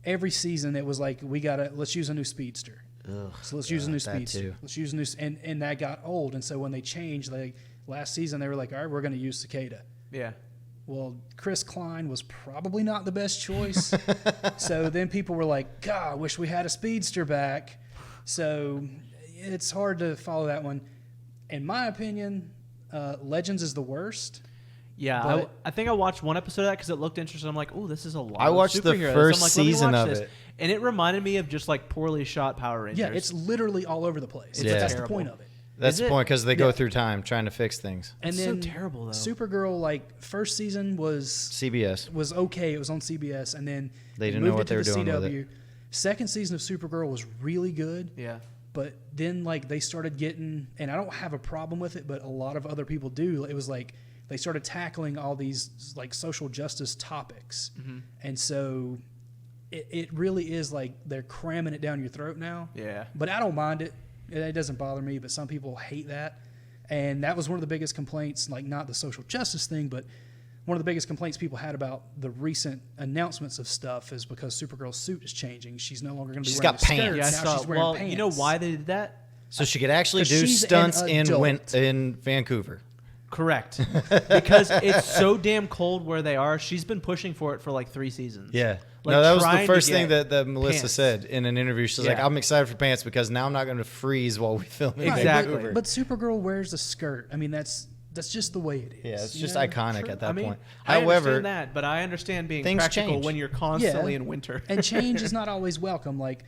every season it was let's use a new speedster. Ugh, So let's use a new that speedster. too. Let's use a new, and that got old. And so when they changed, last season, they were all right, we're going to use Cicada. Yeah. Well, Chris Klein was probably not the best choice. So then people were like, God, I wish we had a speedster back. So it's hard to follow that one. In my opinion, Legends is the worst. Yeah, But- I think I watched one episode of that because it looked interesting. I'm like, oh, this is a lot. I watched of the superheroes. first I'm like, let me season watch of this. it. And it reminded me of just poorly shot Power Rangers. Yeah, it's literally all over the place. It's But that's terrible. the point of it. That's Is the it? point because they go Yeah. through time trying to fix things. And It's so then terrible, though. Supergirl, like first season was CBS. okay. It was on CBS, and then They didn't moved know what it to they were the doing with CW. Second season of Supergirl was really good, Yeah. but then like they started getting, and I don't have a problem with it, but a lot of other people do. It was like they started tackling all these like social justice topics, and so it really is like they're cramming it down your throat now. Yeah. But I don't mind it. It doesn't bother me, but some people hate that. And that was one of the biggest complaints, like not the social justice thing, but one of the biggest complaints people had about the recent announcements of stuff is because Supergirl's suit is changing. She's no longer going to be She's wearing got a skirt. pants. Yeah, I Now saw. she's wearing Well, pants. you know why they did that? So she could actually 'Cause do she's an stunts adult. in Vancouver. Correct. Because it's so damn cold where they are. She's been pushing for it for like 3 seasons. Yeah. Like, no, that was the trying to first thing get that Melissa pants. said in an interview. She's like, Yeah. I'm excited for pants because now I'm not going to freeze while we film in Right, Exactly. Vancouver. But Supergirl wears a skirt. I mean, that's just the way it is. Yeah, it's you just know? iconic True. at that I mean, point. I However, understand that, but I understand being things practical change. when you're constantly Yeah. in winter. And change is not always welcome. Like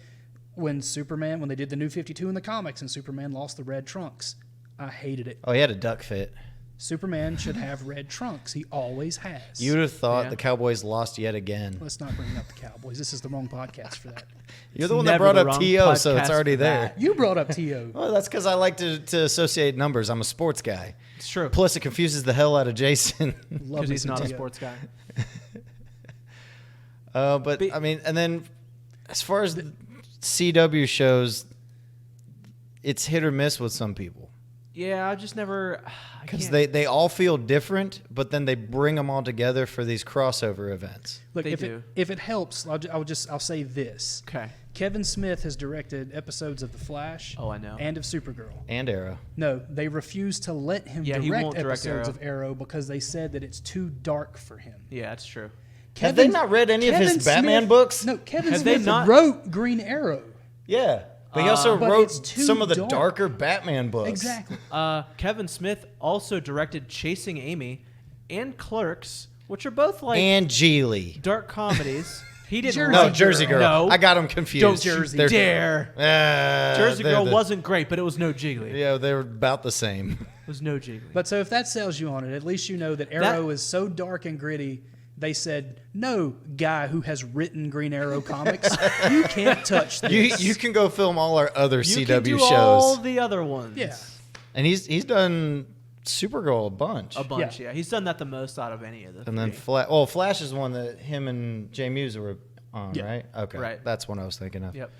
when they did the New 52 in the comics and Superman lost the red trunks. I hated it. oh, he had a duck fit. Superman should have red trunks. He always has. You would have thought Yeah. the Cowboys lost yet again. Let's not bring up the Cowboys. This is the wrong podcast for that. You're the one that never brought the up wrong T.O., so podcast it's already for there. that. You brought up T.O. Well, that's because I like to associate numbers. I'm a sports guy. It's true. Plus, it confuses the hell out of Jason. Love Because me he's some not a T.O. sports guy. But I mean, and then as far as the CW shows, it's hit or miss with some people Yeah, I've just never. because they all feel different, but then they bring them all together for these crossover events. Look, They if do. if it helps, I'll say this. Okay. Kevin Smith has directed episodes of The Flash. Oh, I know. And of Supergirl. And Arrow. No, they refuse to let him Yeah, he direct won't direct episodes Arrow. of Arrow because they said that it's too dark for him. Yeah, that's true. Have they not read any of his Batman books? No, Kevin Have they Smith not- wrote Green Arrow. Yeah. But he also But wrote it's too some of the dark. darker Batman books. Exactly. Kevin Smith also directed Chasing Amy and Clerks, which are both like And Geely. dark comedies. He didn't. Jersey No, write- Jersey Girl. No, I got them confused. don't Jersey They're- dare. Jersey they're Girl the- wasn't great, but it was no Jiggly. Yeah, they're about the same. It was no Jiggly. But so if that sells you on it, at least you know that Arrow is so dark and gritty. They said, no guy who has written Green Arrow comics, you can't touch this. You can go film all our other you CW can do shows. all the other ones. Yeah. And he's done Supergirl a bunch. A bunch. Yeah. He's done that the most out of any of the. And then three. Flash is one that him and Jay Muse were on, Yeah. right? Okay. Right. That's one I was thinking of. Yep.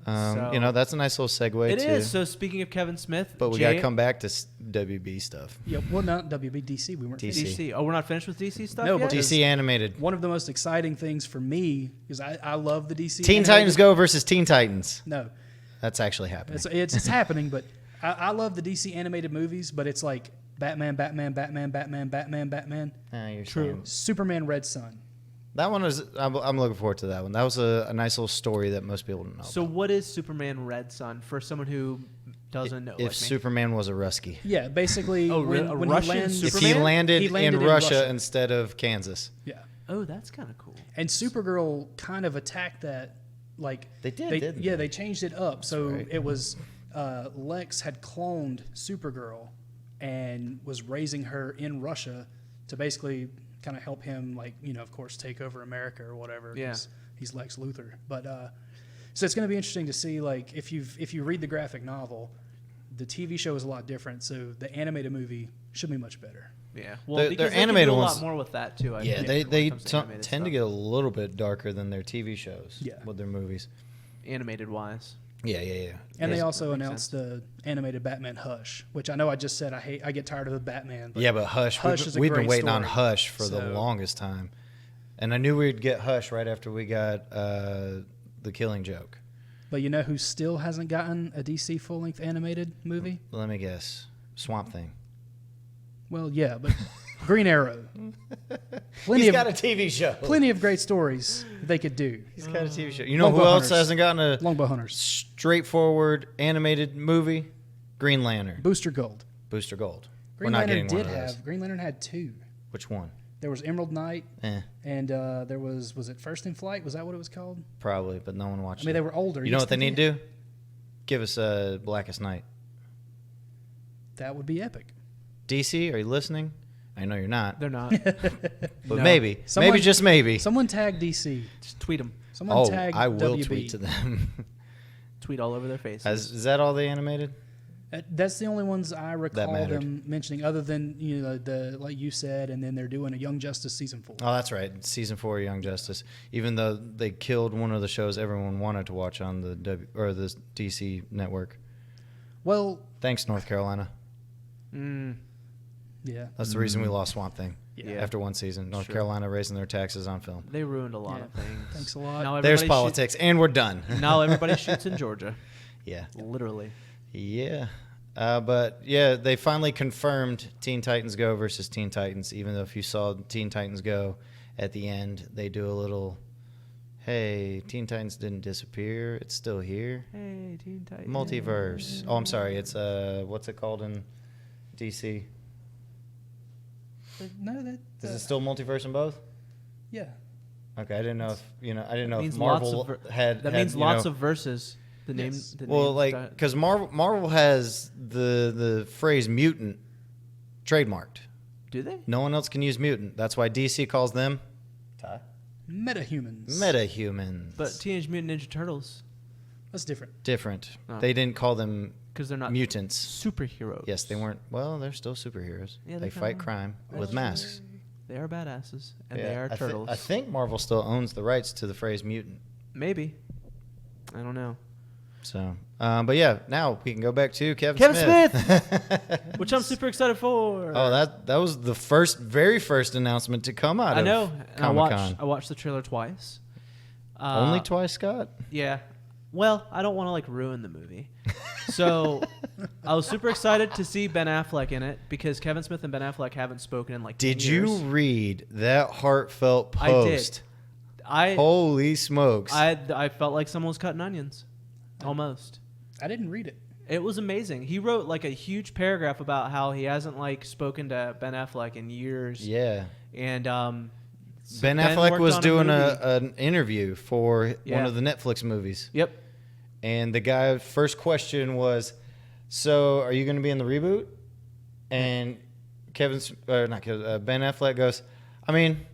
So, that's a nice little segue It too. is. So speaking of Kevin Smith, But we Jay- got to come back to WB stuff. Yeah, well, not WBDC. We weren't. DC. DC. Oh, we're not finished with DC stuff No, yet? but DC animated. One of the most exciting things for me, because I love the DC. Teen animated- Titans Go versus Teen Titans. No, That's actually happening. it's happening, but I love the DC animated movies, but it's like Batman, Batman, Batman, Batman, Batman, Batman, You're True. saying- Superman, Red Sun. That one was. I'm looking forward to that one. That was a nice little story that most people don't know. So what is Superman Red Sun for someone who doesn't know? if like me? Superman was a Rusky. Yeah, basically, Oh, when, a when Russian he lands, If Superman? he landed, He landed in in Russia, Russia. instead of Kansas. yeah, Oh, that's kind of cool. and Supergirl kind of attacked that. Like They did, didn't yeah, they? they changed it up. So right. it was Lex had cloned Supergirl and was raising her in Russia to basically kind of help him, like, of course, take over America or whatever. Yeah. 'Cause he's Lex Luthor. But so it's going to be interesting to see, like, if you read the graphic novel, the TV show is a lot different. So the animated movie should be much better. Yeah. Well, Their because they animated can do a ones- lot more with that too. I Yeah, think, they when it comes to tend animated to stuff. get a little bit darker than their TV shows. Yeah. With their movies. animated wise. Yeah. And they Yes, also that makes announced the animated Batman Hush, which I know I just said I get tired of the Batman. But Yeah, but Hush, Hush is a we've been great waiting on story. Hush for the So- longest time. And I knew we'd get Hush right after we got The Killing Joke. But you know who still hasn't gotten a DC full-length animated movie? Let me guess. Swamp Thing. Well, yeah, but Green Arrow. Plenty He's of got a TV show. plenty of great stories they could do. He's got a TV show. You know Longbow who else Hunters. hasn't gotten a Longbow Hunters, straightforward animated movie? Green Lantern. Booster Gold. Booster Gold. Green We're not Lantern getting one did of those. have. Green Lantern had two. Which one? There was Emerald Knight, Eh, and there was it First in Flight? Was that what it was called? probably, but no one watched I mean, it. they were older. You know Yes, what they they need to do? Give us Blackest Night. That would be epic. DC, are you listening? I know you're not. They're not. But No. maybe. Someone- maybe, just maybe. Someone tag DC. Just tweet them. Someone tag I will WB. tweet to them. Tweet all over their faces. Is that all they animated? That's the only ones I recall mattered. them mentioning, other than the like you said, and then they're doing a Young Justice season 4. Oh, that's right. Season 4 of Young Justice. Even though they killed one of the shows everyone wanted to watch on the the DC network. Well, Thanks, North Carolina. yeah. That's the reason we lost Swamp Thing. Yeah. After one season, North True. Carolina raising their taxes on film. They ruined a lot Yeah. of things. Thanks a lot. Now There's everybody politics, and we're done. now everybody shoots in Georgia. Yeah. Literally. Yeah. But yeah, they finally confirmed Teen Titans Go versus Teen Titans, even though if you saw Teen Titans Go at the end, they do a little, hey, Teen Titans didn't disappear. It's still here. Hey, Teen Titans. Multiverse. Oh, I'm sorry. It's, what's it called in DC? No, that. Is it still multiverse in both? Yeah. Okay, I didn't know if, I didn't know if means lots Marvel of had. That had, means lots of verses. The name. Yes. The Well, names like, that- because Marvel has the phrase mutant trademarked. do they? No one else can use mutant. That's why DC calls them Metahumans. metahumans. But Teenage Mutant Ninja Turtles, That's different. different. Oh. They didn't call them because they're not mutants. superheroes. Yes, they weren't. Well, they're still superheroes. Yeah, they they fight kinda are. crime with That's masks. true. They are badasses, and they Yeah, are turtles. I think Marvel still owns the rights to the phrase mutant. Maybe. I don't know. So, but yeah, now we can go back to Kevin Smith! Which I'm super excited for. Oh, that was the very first announcement to come out I of know. And Comic-Con. I watched the trailer twice. Only twice, Scott? Yeah. Well, I don't want to like ruin the movie. So I was super excited to see Ben Affleck in it because Kevin Smith and Ben Affleck haven't spoken in like 10 Did years. you read that heartfelt I did. post? I Holy smokes. I felt like someone was cutting onions. Almost. I didn't read it. It was amazing. He wrote like a huge paragraph about how he hasn't like spoken to Ben Affleck in years. Yeah. And Ben Affleck worked was on a doing movie. an interview for one Yeah. of the Netflix movies. Yep. And the guy's first question was, so are you going to be in the reboot? And Ben Affleck goes, I mean,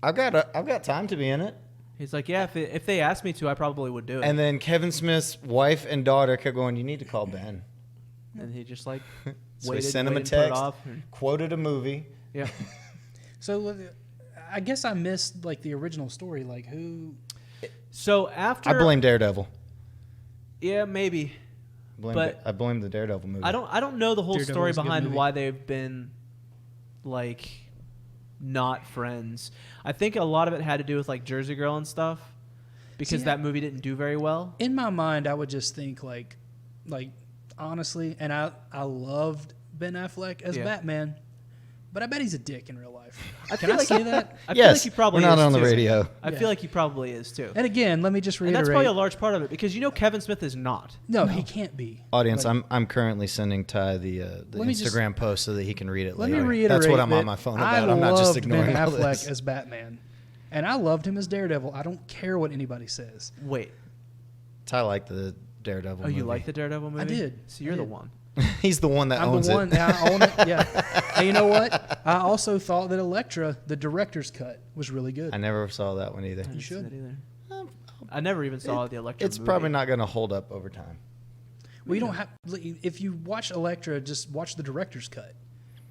I've got time to be in it. He's like, yeah, if they asked me to, I probably would do it. And then Kevin Smith's wife and daughter kept going, you need to call Ben. And he just like So waited, he sent him a waited, put it text, off, and- quoted a movie. yeah. So I guess I missed like the original story. Like who? So after I blame Daredevil. Yeah, maybe. But- I blame the Daredevil movie. I don't know the whole Daredevil story was a good behind movie. why they've been like not friends. I think a lot of it had to do with like Jersey Girl and stuff because See, that movie didn't do very well. In my mind, I would just think like honestly, and I loved Ben Affleck as Yeah. Batman, but I bet he's a dick in real life. I Can feel I like say that? I feel Yes, like he probably we're not is on the too. radio. I Yeah. feel like he probably is too. And again, let me just And reiterate. that's probably a large part of it because Kevin Smith is not. no, he can't be. Audience, Like, I'm currently sending Ty the Let me just- Instagram post so that he can read it Let later. me reiterate. That's what I'm that on my phone I about. I'm not just loved ignoring Ben all Affleck this. as Batman, and I loved him as Daredevil. I don't care what anybody says. Wait. Ty liked the Daredevil Oh, movie. you like the Daredevil movie? did. So you're I the did. one. He's the one that I'm owns the one. it. I own it. Yeah. And you know what? I also thought that Elektra, the director's cut, was really good. I never saw that one either. I didn't see should. that either. I never even saw the Electro It's movie. probably not going to hold up over time. Well, you don't have. If you watch Elektra, just watch the director's cut.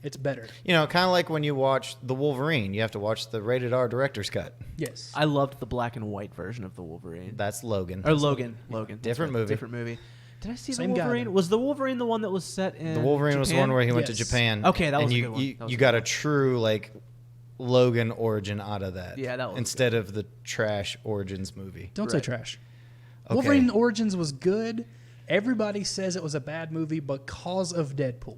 It's better. You know, kind of like when you watch The Wolverine, you have to watch the rated R director's cut. Yes. I loved the black and white version of the Wolverine. That's Logan. Or Logan. Logan. That's Different right, movie. Different movie. Did I see Same the guy, Wolverine? though. Was the Wolverine the one that was set in The Wolverine was the one where he went to Yes. Japan. Okay, that was and a you, good one. You, That was you a got good a true like Logan origin out of that. Yeah, that was instead of the trash Origins movie. Don't say Right. trash. Okay. Wolverine Origins was good. Everybody says it was a bad movie because of Deadpool.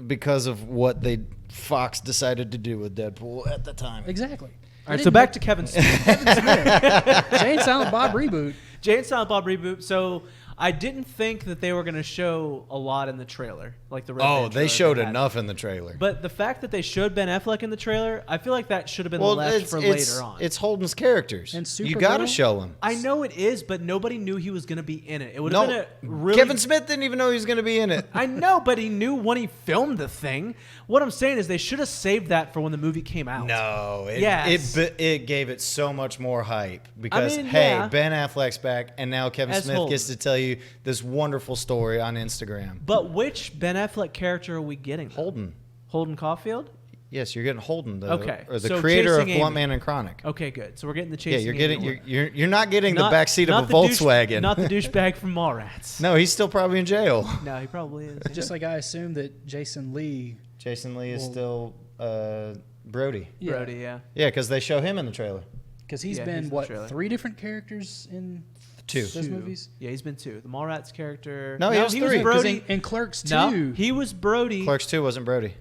Because of what Fox decided to do with Deadpool at the time. Exactly. All right, so back to Kevin Smith. Jay and Silent Bob reboot. Jay and Silent Bob reboot. So I didn't think that they were going to show a lot in the trailer, like the Red Oh, Band they trailer showed had. enough in the trailer. But the fact that they showed Ben Affleck in the trailer, I feel like that should have been left it's, for it's, later on. It's Holden's characters. And You got to Supergirl? show him. I know it is, but nobody knew he was going to be in it. It would have No, been a really... Kevin Smith didn't even know he was going to be in it. I know, but he knew when he filmed the thing. What I'm saying is they should have saved that for when the movie came out. No, Yes. it gave it so much more hype because mean, hey, yeah. Ben Affleck's back, and now Kevin As Smith Holden. gets to tell you this wonderful story on Instagram. But which Ben Affleck character are we getting? though? Holden, Holden Caulfield? yes, you're getting Holden, Okay, or the so creator of Chasing Blunt Amy. Man and Chronic. Okay, good. So we're getting the Yeah, chasing. you're getting Amy one. you're not getting the Not- back seat of not a the douche- Volkswagen. not the douchebag from Mallrats. No, he's still probably in jail. No, he probably is. Just like I assume that Jason Lee. Jason Lee is Well- still Brody. Brody, yeah. Yeah, because they show him in the trailer. Because he's Yeah, been, he's in the what, trailer. 3 different characters in Two. those movies? Yeah, he's been 2. The Mallrats character. No, he was 3. was 'Cause Brody. in Clerks 2. No, he was Brody. Clerks 2 wasn't Brody.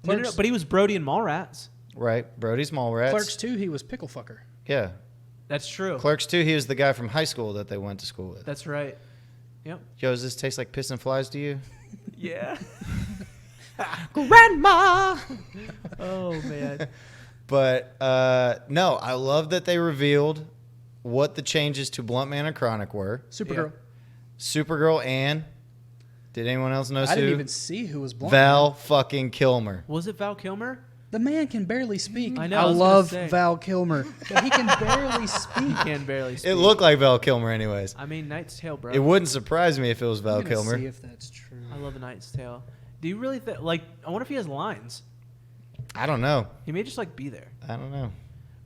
No, Clerks- but he was Brody in Mallrats. Right, Brody's Mallrats. Clerks 2, he was Pickle Fucker. Yeah. That's true. Clerks 2, he was the guy from high school that they went to school with. That's right. Yep. Yo, does this taste like piss and flies to you? Yeah. Grandma. Oh man. But no, I love that they revealed what the changes to Blunt Man and Chronic were. Supergirl. Supergirl and did anyone else know I who? didn't even see who was Blunt. Val fucking Kilmer. Was it Val Kilmer? The man can barely speak. I know, I I was gonna love say. Val Kilmer, but he can barely speak. He can barely speak. It looked like Val Kilmer anyways. I mean, Knight's Tale, bro. It wouldn't surprise me if it was Val I'm gonna Kilmer. see if that's true. I love a Knight's Tale. Do you really think? Like, I wonder if he has lines. I don't know. He may just like be there. I don't know.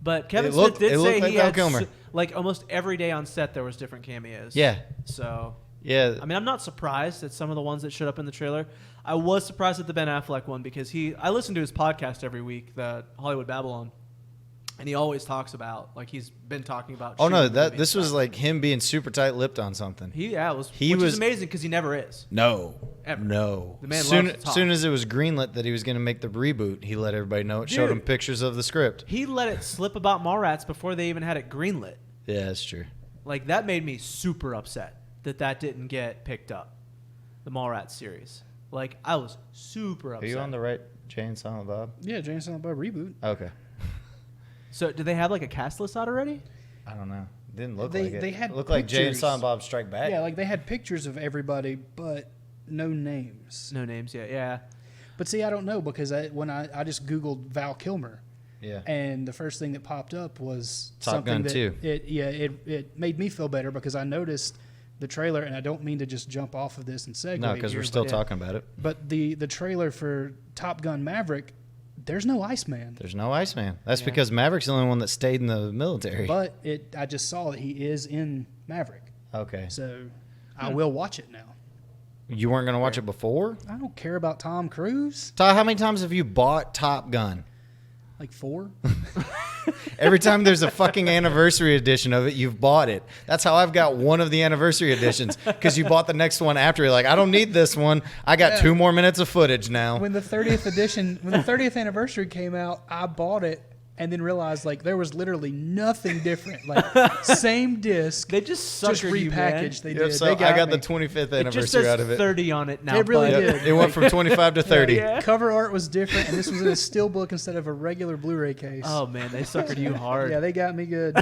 But Kevin It looked- Smith it did looked say like he Val had Kilmer. like almost every day on set there was different cameos. Yeah. So Yeah. I mean, I'm not surprised at some of the ones that showed up in the trailer. I was surprised at the Ben Affleck one because I listen to his podcast every week, the Hollywood Babylon, and he always talks about he's been talking about. Oh no, shooting the movie this and was stuff. like him being super tight-lipped on something. He was he which was- is amazing because he never is. No. Ever. No. The man soon, loves to talk. soon as it was greenlit that he was going to make the reboot, he let everybody know. It showed Dude. him pictures of the script. He let it slip about Mallrats before they even had it greenlit. Yeah, that's true. Like that made me super upset that didn't get picked up. The Mallrats series. Like I was super Are upset. you on the right Jane Silent Bob? Yeah, James Silent Bob reboot. Okay. So do they have like a cast list out already? I don't know. Didn't look They- like it. they had It looked like Jane pictures. Silent Bob Strike Back. Yeah, like they had pictures of everybody, but no names. No names yet. Yeah. But see, I don't know because when I just Googled Val Kilmer, Yeah. and the first thing that popped up was Top something Gun that 2. It made me feel better because I noticed the trailer, and I don't mean to just jump off of this and segue. No, because here, we're still but- talking about it. But the trailer for Top Gun Maverick, there's no Iceman. There's no Iceman. That's Yeah. because Maverick's the only one that stayed in the military. But I just saw that he is in Maverick, Okay. so I will watch it now. You weren't going to watch it before? I don't care about Tom Cruise. Ty, how many times have you bought Top Gun? Like 4. Every time there's a fucking anniversary edition of it, you've bought it. That's how I've got one of the anniversary editions because you bought the next one after. You're like, I don't need this one. I got Yeah. 2 more minutes of footage now. When the 30th edition, when the 30th anniversary came out, I bought it and then realized like there was literally nothing different. Like same disc, They just suckered just you, man. repackaged. They Yep, did. so they got I got me. the 25th It just anniversary says out of it. 30 on it now. It really but- did. It went from 25 to 30. Yeah. Cover art was different, and this was in a steelbook instead of a regular Blu-ray case. Oh man, they suckered you hard. Yeah, they got me good.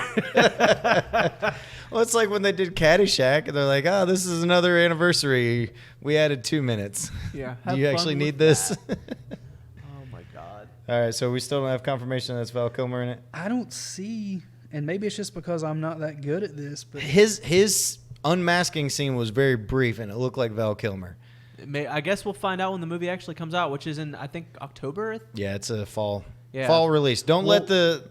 Well, it's like when they did Caddyshack, and they're like, "Oh, this is another anniversary. We added 2 minutes. Yeah. Do have you fun actually with need this?" that. Oh my god. All right, so we still don't have confirmation that's Val Kilmer in it. I don't see, and maybe it's just because I'm not that good at this, but His unmasking scene was very brief, and it looked like Val Kilmer. I guess we'll find out when the movie actually comes out, which is in I think October. Yeah, it's a fall Yeah. release. Don't Well- let the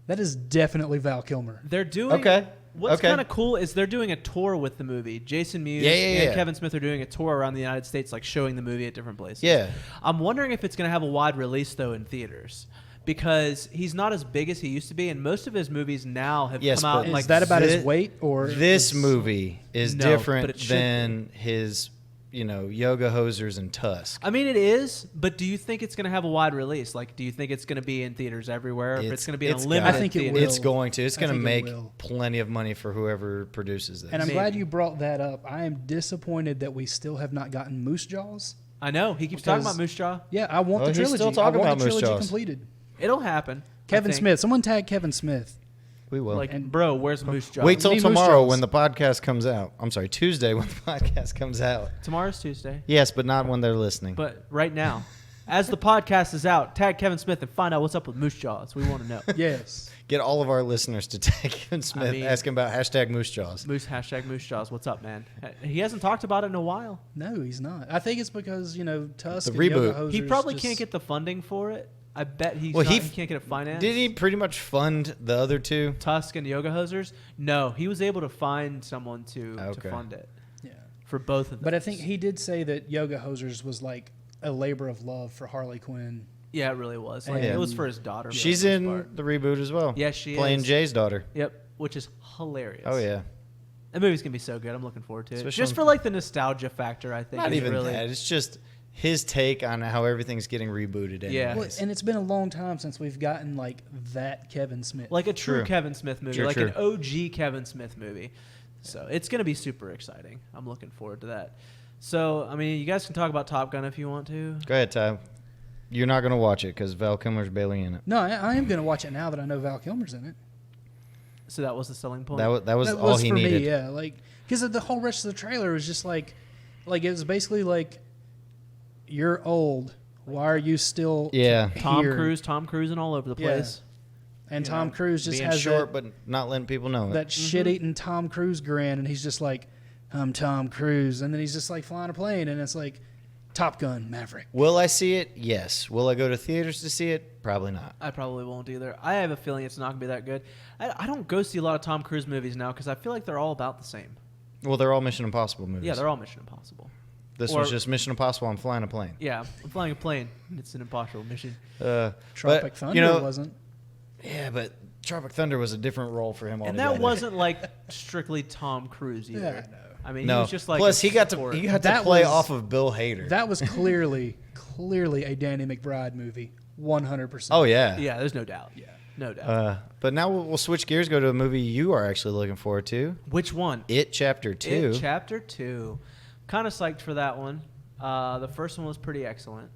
that is definitely Val Kilmer. They're doing Okay. What's Okay. kind of cool is they're doing a tour with the movie. Jason Mewes Yeah, and yeah. Kevin Smith are doing a tour around the United States, like showing the movie at different places. Yeah. I'm wondering if it's going to have a wide release though in theaters, because he's not as big as he used to be, and most of his movies now have Yes, come out but in Is like that about his thi- weight or this is- movie is No, but different it should than his Yoga Hosers and Tusk. I mean, it is, but do you think it's going to have a wide release? Like, do you think it's going to be in theaters everywhere? If it's going to be in a limited I think it theater? will. It's going to. It's going to make will. plenty of money for whoever produces this. And I'm Maybe. glad you brought that up. I am disappointed that we still have not gotten Moose Jaws. I know. He keeps talking Because- about Moose Jaw. Yeah, I want the he's trilogy. still talking I want about the Moose trilogy Jaws. completed. It'll happen. Kevin I think. Smith. Someone tag Kevin Smith. We will. Like, And- bro, where's Moose Jaw? Wait till Need Moose tomorrow Jaws. when the podcast comes out. I'm sorry, Tuesday when the podcast comes out. Tomorrow's Tuesday. Yes, but not when they're listening. But right now, as the podcast is out, tag Kevin Smith and find out what's up with Moose Jaws. We want to know. Yes. Get all of our listeners to tag Kevin Smith, mean- asking about hashtag Moose Jaws. Hashtag Moose Jaws. What's up, man? He hasn't talked about it in a while. No, he's not. I think it's because, Tusk The and Yoga reboot. Hosers He probably just- can't get the funding for it. I bet he Well, he can't get it financed. Did he pretty much fund the other two? Tusk and Yoga Hosers? No, he was able to find someone to Okay. fund it Yeah. for both of them. But I think he did say that Yoga Hosers was like a labor of love for Harley Quinn. yeah, it really was. Like, Yeah. It was for his daughter. for She's the most in part. the reboot as well. Yes, she playing is. Jay's daughter. Yep, which is hilarious. Oh yeah. That movie's gonna be so good. I'm looking forward to it. Especially Just on- for like the nostalgia factor, I think. Not is even really, that. It's just his take on how everything's getting rebooted. Yeah. Well, anyways. and it's been a long time since we've gotten like that Kevin Smith. like a true True. Kevin Smith movie, True, like true. an OG Kevin Smith movie. So it's gonna be super exciting. I'm looking forward to that. So I mean, you guys can talk about Top Gun if you want to. Go ahead, Ty. You're not going to watch it because Val Kilmer's barely in it. No, I am going to watch it now that I know Val Kilmer's in it. So that was the selling point. That was That all was he for needed. me, yeah. Like, because the whole rest of the trailer was just like it was basically like, you're old. Why are you still Yeah. Tom here? Cruise and all over the Yeah. place. And You Tom know, Cruise just Being has short, but not letting people know it. that shit-eating Tom Cruise grin, and he's just like, I'm Tom Cruise. And then he's just like flying a plane, and it's like, Top Gun, Maverick. Will I see it? Yes. Will I go to theaters to see it? Probably not. I probably won't either. I have a feeling it's not gonna be that good. I don't go see a lot of Tom Cruise movies now because I feel like they're all about the same. Well, they're all Mission Impossible movies. Yeah, they're all Mission Impossible. This or- one's just Mission Impossible. I'm flying a plane. Yeah, I'm flying a plane. It's an impossible mission. Tropic but, Thunder wasn't. Yeah, but Tropic Thunder was a different role for him And altogether. that wasn't like strictly Tom Cruise either. Yeah, I know. I mean, No. he was just like Plus, a he got to That play was- off of Bill Hader. That was clearly a Danny McBride movie, 100%. Oh yeah. Yeah, there's no doubt. Yeah, no doubt. But now we'll switch gears. Go to a movie you are actually looking forward to. Which one? It Chapter 2. It Chapter 2. Kind of psyched for that one. The first one was pretty excellent.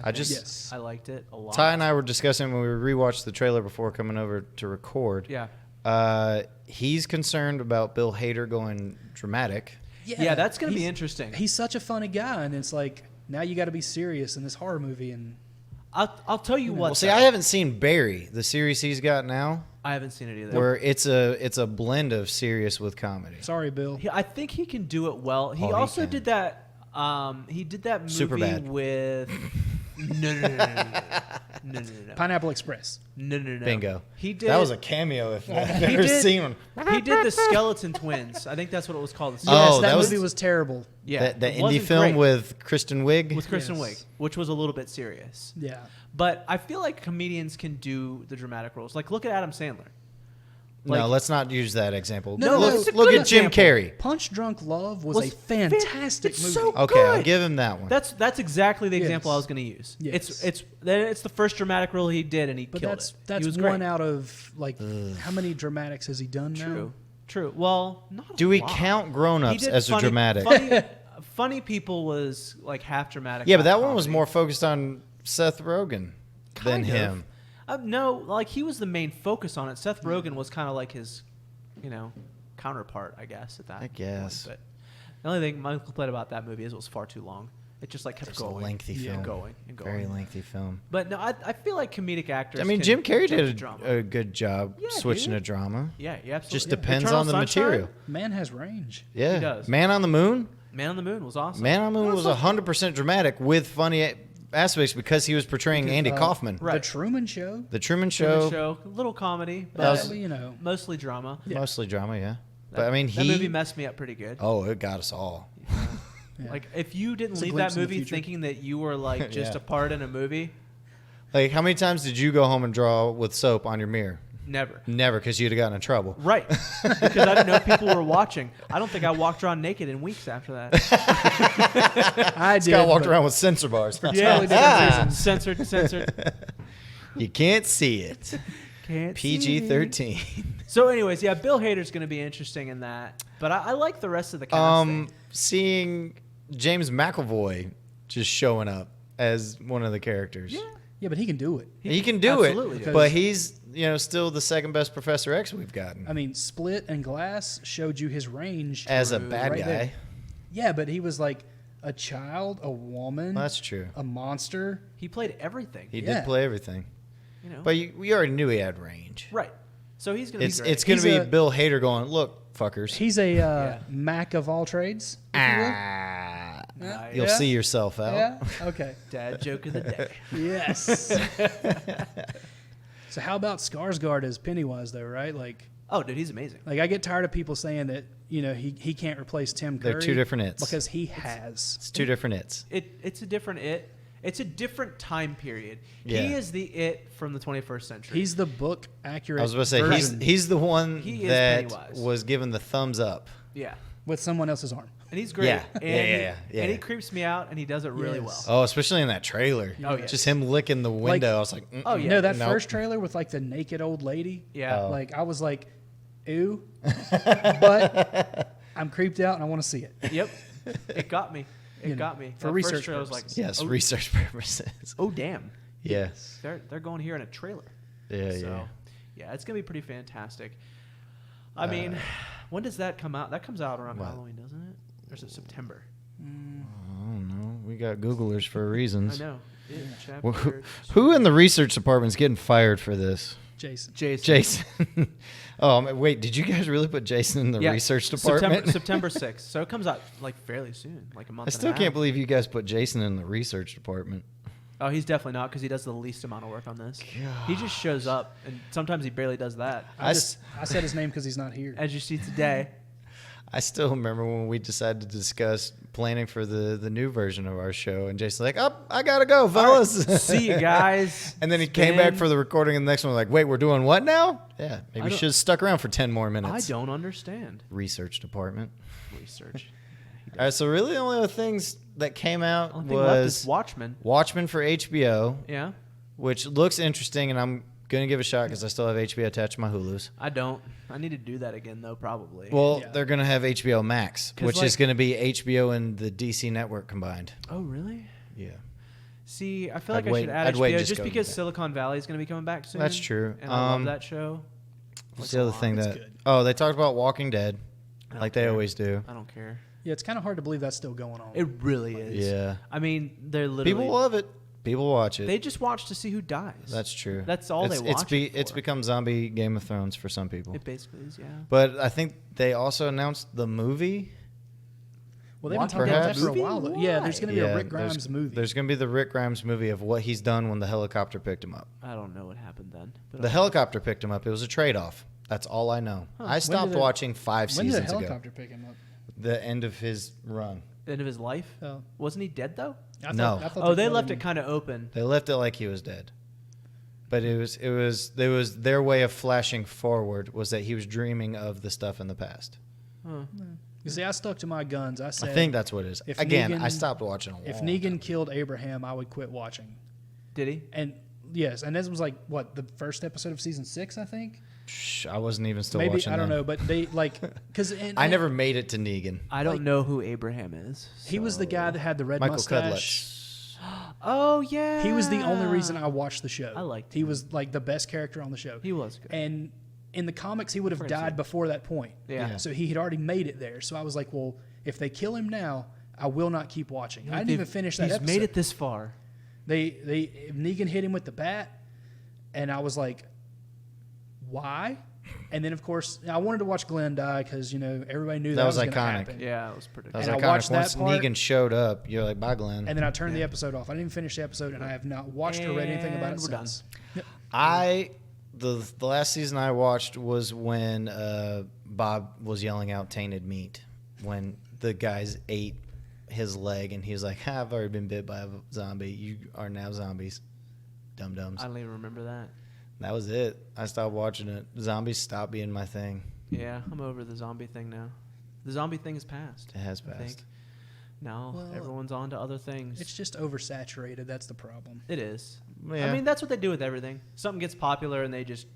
I just Yes. I liked it a lot. Ty and I were discussing when we rewatched the trailer before coming over to record. Yeah. He's concerned about Bill Hader going dramatic. Yeah, that's going to be he's- interesting. He's such a funny guy, and it's like, now you got to be serious in this horror movie. And I'll tell you what. Well, see, though. I haven't seen Barry, the series he's got now, I haven't seen it either. where it's a blend of serious with comedy. sorry, Bill. I think he can do it well. He Oh, he also can. did that. He did that movie Superbad. with. No. Pineapple Express. No. Bingo. He did. That was a cameo if I've He ever did- seen one. He did the Skeleton Twins. I think that's what it was called. The Yes, Oh, that that was- movie was terrible. Yeah, the it indie wasn't film great. with Kristen Wiig. with Kristen Yes. Wiig, which was a little bit serious. Yeah. But I feel like comedians can do the dramatic roles. Like look at Adam Sandler. no, like- let's not use that example. No, look it's a look good at Jim example. Carrey. Punch Drunk Love was, Was a fantastic it's movie. so Okay, I'll good. give him that one. That's exactly the Yes. example I was going to use. Yes. It's the first dramatic role he did, and he but killed that's it. that's he was one great. out of like how many dramatics has he done now? True. Well, not. Do a we lot. count He grown-ups did as a funny, dramatic? Funny People was like half dramatic. Yeah, but half that one was comedy. more focused on Seth Rogen than Kind of. him. No, like he was the main focus on it. Seth Rogen was kind of like his, counterpart, I guess. At that, I guess. Point. But the only thing Michael complained about that movie is it was far too long. It just like kept It's a going, lengthy film. and going and going. Very lengthy film. But no, I feel like comedic actors. I mean, can Jim Carrey jump to did drama. a good job Yeah, switching dude. to drama. Yeah, absolutely. Just yeah. depends Eternal on the Sunshine? material. Man has range. Yeah. He does. Man on the Moon? Man on the Moon was awesome. Man on the Moon was 100% dramatic with funny aspects because he was portraying Andy Kaufman. Right. The Truman Show. The Truman Truman Show, Show, little comedy, That was- but mostly drama. mostly drama, yeah. That, But I mean, that he. movie messed me up pretty good. Oh, it got us all. Yeah. Like if you didn't It's a leave glimpse that in the movie future. thinking that you were like just Yeah. a part in a movie, Like, how many times did you go home and draw with soap on your mirror? Never. Never, because you'd have gotten in trouble. Right. Because I didn't know people were watching. I don't think I walked around naked in weeks after that. I did. Scott walked but around with censor bars. Yeah. totally different reasons. Censored. You can't see it. Can't see. PG-13. So anyways, yeah, Bill Hader's going to be interesting in that. But I like the rest of the cast. Seeing James McAvoy just showing up as one of the characters. Yeah, but he can do it. He can do absolutely it, do. but he's still the second best Professor X we've gotten I mean, Split and Glass showed you his range. as a bad right guy. there. Yeah, but he was like a child, a woman, Well, that's true. a monster. He played everything. He Yeah. did play everything, You know? but we already knew he had range. Right. So he's going to be great. It's going to He's be a- Bill Hader going, look, fuckers. He's a Mac of all trades, if you will. Nice. You'll see yourself out. Yeah. Okay. Dad joke of the day. Yes. So how about Skarsgård as Pennywise though? Right? Like Oh, dude, he's amazing. I get tired of people saying that he can't replace Tim Curry. They're two different its. because he has. It's two different its. It's a different it. It's a different time period. Yeah. He is the it from the 21st century. He's the book accurate. I was about to say version he's the one He is that Pennywise. was given the thumbs up. yeah. with someone else's arm. And he's great. Yeah. And Yeah. And he creeps me out, and he does it really Yes. well. Oh, especially in that trailer. Oh, yeah. Just him licking the window. I was like, Oh, yeah. You know that Nope. first trailer with like the naked old lady? Yeah. Oh. Like I was like, ew. But I'm creeped out and I want to see it. Yep. It got me. It You know, got me. for That research first trailer was like, purposes. yes, oh, research purposes. oh, damn. Yes. They're going here in a trailer. Yeah, So, yeah. yeah, it's gonna be pretty fantastic. I mean, when does that come out? That comes out around what? Halloween, doesn't it? Or is it September? I don't know. We got Googlers for I reasons. know. It, Well, chapter who in the research department's getting fired for this? Jason. Jason. Jason. Oh, wait, did you guys really put Jason in the Yeah, research department? September 6th. So it comes out like fairly soon, like a month. I still and a can't half. believe you guys put Jason in the research department. Oh, he's definitely not because he does the least amount of work on this. He just shows up, and sometimes he barely does that. I I said his name because he's not here. As you see today. I still remember when we decided to discuss planning for the new version of our show, and Jason's like, "Oh, I gotta go, fellas." See you guys. And then he It's came back been- for the recording, and the next one was like, "Wait, we're doing what now?" Yeah, maybe I you don't- should have stuck around for 10 more I minutes. don't understand Research department. research. All right, so really the only other things that came out Only thing left is was Watchmen. Watchmen for HBO, Yeah, which looks interesting, and I'm going to give it a shot because I still have HBO attached to my Hulus. I don't. I need to do that again though, probably. Well, Yeah. they're going to have HBO Max, 'Cause, which like- is going to be HBO and the DC network combined. Oh, really? Yeah. See, I feel I'd like wait- I should add I'd wait HBO just just go because with that. Silicon Valley is going to be coming back soon. That's true. And I love that show. What's the other thing It's that... good. Oh, they talked about Walking Dead, I don't like they care. always do. I don't care. Yeah, it's kind of hard to believe that's still going on. It really is. Yeah. I mean, they're literally. People love it. People watch it. They just watch to see who dies. That's true. That's all they watch it It's for. become zombie Game of Thrones for some people. It basically is, yeah. But I think they also announced the movie. Well, they've been Walking talking about that Dead for a movie? while. Though. Yeah, there's going to be a Rick there's- Grimes movie. There's going to be the Rick Grimes movie of what he's done when the helicopter picked him up. I don't know what happened then. But The helicopter picked him up. It was a trade-off. That's all I know. I When stopped did it- watching 5 when did the seasons ago. helicopter pick him up? The end of his run. end of his life. Oh. Wasn't he dead though? No. I thought Oh, they killed left him. it kind of open. They left it like he was dead. But it was their way of flashing forward was that he was dreaming of the stuff in the past. Huh. You see, I stuck to my guns. I said, I think that's what it is. if Again, Negan- I stopped watching a if long Negan time. killed Abraham, I would quit watching. Did he? And yes, and this was like what the first episode of season 6, I think. Shh, I wasn't even still Maybe watching I don't them. know, but they like because I never made it to Negan. I don't Like- know who Abraham is. He was the guy that had the red Michael mustache. Oh yeah. He was the only reason I watched the show. I liked He him. was like the best character on the show. He was good. And in the comics, he would have Friends, died yeah. before that point. Yeah. Yeah. So he had already made it there. So I was like, well, if they kill him now, I will not keep watching. I didn't even finish that He's episode. made it this far. They Negan hit him with the bat, and I was like, why? And then of course I wanted to watch Glenn die because everybody knew that, That was gonna iconic. happen. Yeah, it was That predictable. was And I iconic. watched that Once part- Negan showed up, you're like, bye, Glenn. And then I turned the episode off. I didn't even finish the episode, and I have not watched or read anything about it And we're done. since. The last season I watched was when Bob was yelling out tainted meat when the guys ate his leg and he was like, I've already been bit by a zombie. You are now zombies. Dum-dums. I don't even remember that. That was it. I stopped watching it. Zombies stopped being my thing. Yeah, I'm over the zombie thing now. The zombie thing is past. It has I think. passed. Now Well, everyone's on to other things. It's just oversaturated. That's the problem. It is. Yeah. I mean, that's what they do with everything. Something gets popular and they just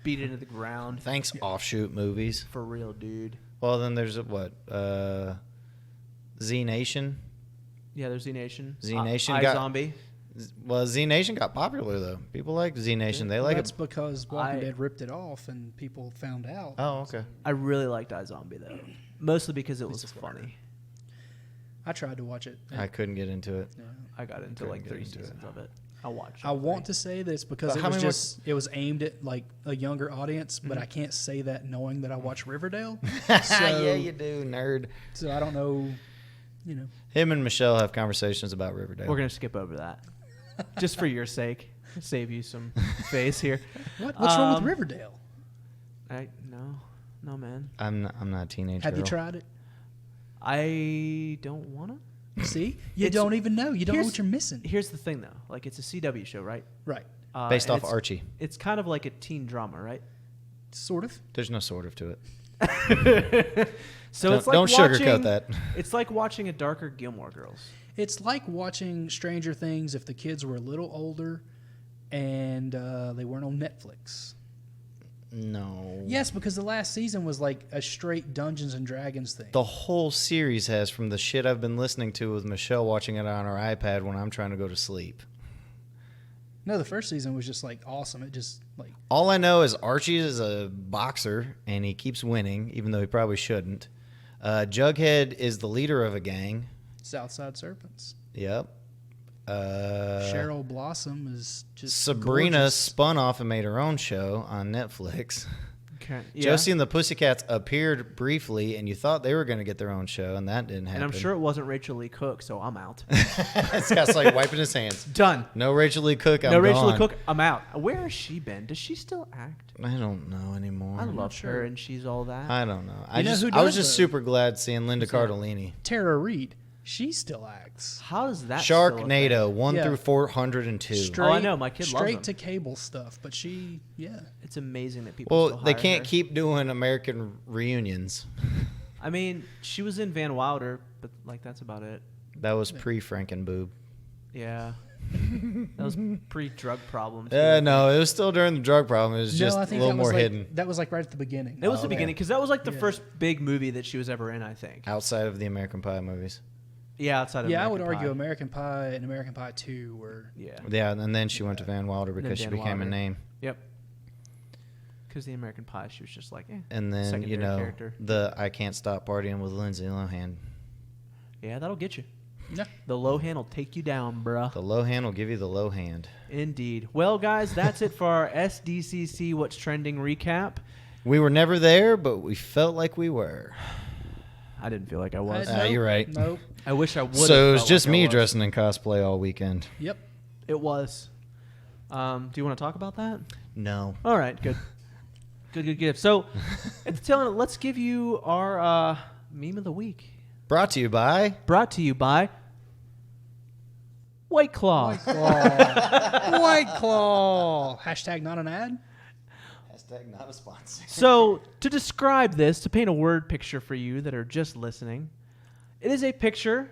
beat it into the ground. Thanks, offshoot movies. For real, dude. Well, then there's Z Nation. Yeah, there's Z Nation. Z Nation got Zombie. Well, Z Nation got popular though. People like Z Nation. They Well, like that's it. because Walking Dead ripped it off and people found out. Oh, okay. I really liked iZombie though, mostly because it was Piece of work. funny. I tried to watch it. I couldn't get into it. Yeah. I got into Couldn't like get 3 into it. seasons of it. I watched. I want to say that it's because But it how was many more- just it was aimed at like a younger audience, but I can't say that knowing that I watch Riverdale. Yeah, you do, nerd. So I don't know, you know. Him and Michelle have conversations about Riverdale. We're gonna skip over that, just for your sake. Save you some face here. What's wrong with Riverdale? No, man. I'm not a teenage Have girl. you tried it? I don't wanna. See, you It's- don't even know. You don't know here's- what you're missing. Here's the thing though, like it's a CW show, right? Right. Based and off Archie. It's kind of like a teen drama, right? Sort of. There's no sort of to it. So Don't- it's like don't sugarcoat watching- that. It's like watching a darker Gilmore Girls. It's like watching Stranger Things if the kids were a little older and they weren't on Netflix. No. Yes, because the last season was like a straight Dungeons and Dragons thing. The whole series has, from the shit I've been listening to with Michelle watching it on her iPad when I'm trying to go to sleep. No, the first season was just like awesome. It just like All I know is Archie is a boxer and he keeps winning, even though he probably shouldn't. Jughead is the leader of a gang. Southside Serpents. Yep. Cheryl Blossom is just Sabrina gorgeous. spun off and made her own show on Netflix. Okay. Josie and the Pussycats appeared briefly, and you thought they were going to get their own show, and that didn't happen. And I'm sure it wasn't Rachel Lee Cook, so I'm out. Scott's like wiping his hands. Done. No Rachel Lee Cook. I'm No Rachel Lee gone. Cook, I'm out. Where has she been? Does she still act? I don't know anymore. I love sure. her, and she's all that. I don't know. You know who I was does, just though? super glad seeing Linda Cardellini. Tara Reid. She still acts. How does that still a thing? Sharknado 1 Yeah. through 402. Straight, I know, my kid loves straight them. to cable stuff, but she, yeah. It's amazing that people Well, still they hire can't her. keep doing American reunions. I mean, she was in Van Wilder, but like that's about it. That was pre-Frankenboob. Yeah. That was pre-drug problems. No, it was still during the drug problem. It was just no, I a think little that was more like, hidden That was like right at the beginning. It was the okay. beginning because that was like the Yeah. first big movie that she was ever in, I think. outside of the American Pie movies. Yeah, outside of Yeah, I American would argue Pie. American Pie and American Pie 2 were. Yeah. Yeah, and then she went to Van Wilder then because she Van became a Wilder. name. Yep. Because the American Pie, she was just like, And then, secondary character. the I Can't Stop Partying with Lindsay Lohan. Yeah, that'll get you. Yeah. The low hand will take you down, bruh. The low hand will give you the low hand. Indeed. Well, guys, that's it for our SDCC What's Trending recap. We were never there, but we felt like we were. I didn't feel like I was. Nope, you're right. Nope. I wish I would. So it was just me dressing in cosplay all weekend. Yep. It was. Do you want to talk about that? No. All right, good. Good. So, at the tail end, let's give you our meme of the week. Brought to you by... Brought to you by White Claw. White Claw. Hashtag not an ad. Hashtag not a sponsor. So, to describe this, to paint a word picture for you that are just listening, it is a picture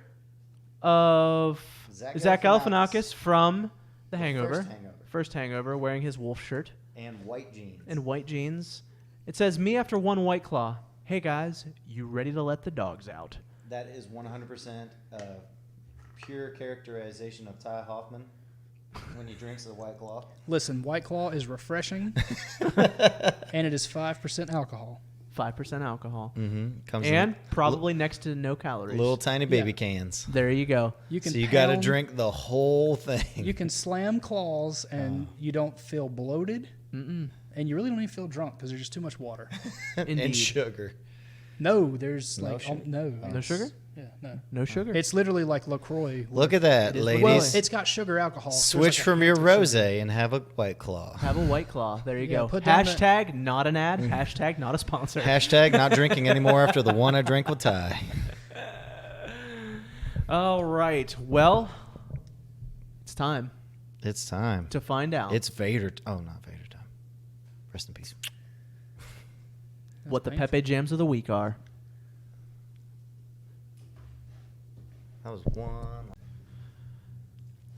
of Zach Galifianakis from The Hangover. First Hangover, wearing his wolf shirt. And white jeans. And white jeans. It says, "Me after one White Claw. Hey guys, you ready to let the dogs out?" That is 100% pure characterization of Ty Hoffman when he drinks the White Claw. Listen, White Claw is refreshing, and it is 5% alcohol. 5% alcohol. Mm-hmm. Comes And in probably next to no calories. little tiny baby Yeah. cans. There you go. You can So you got to pound- drink the whole thing. You can slam claws, and you don't feel bloated, Mm-mm. and you really don't even feel drunk because there's just too much water. Indeed. and sugar. No, there's No like sugar. no. No it's- sugar? Yeah, no. No sugar. It's literally like LaCroix. Look at that, It is ladies. well, It's got sugar alcohol. so Switch there's like a from your hint of sugar. rosé and have a White Claw. Have a White Claw. There you Yeah, go. put down the- Hashtag not an ad. Hashtag not a sponsor. Hashtag not drinking anymore after the one I drank with Ty. All right. Well, it's time It's time. to find out. It's Vader. Oh, not Vader time. Rest in peace. What the painful. PepeJams of the week are. That was one.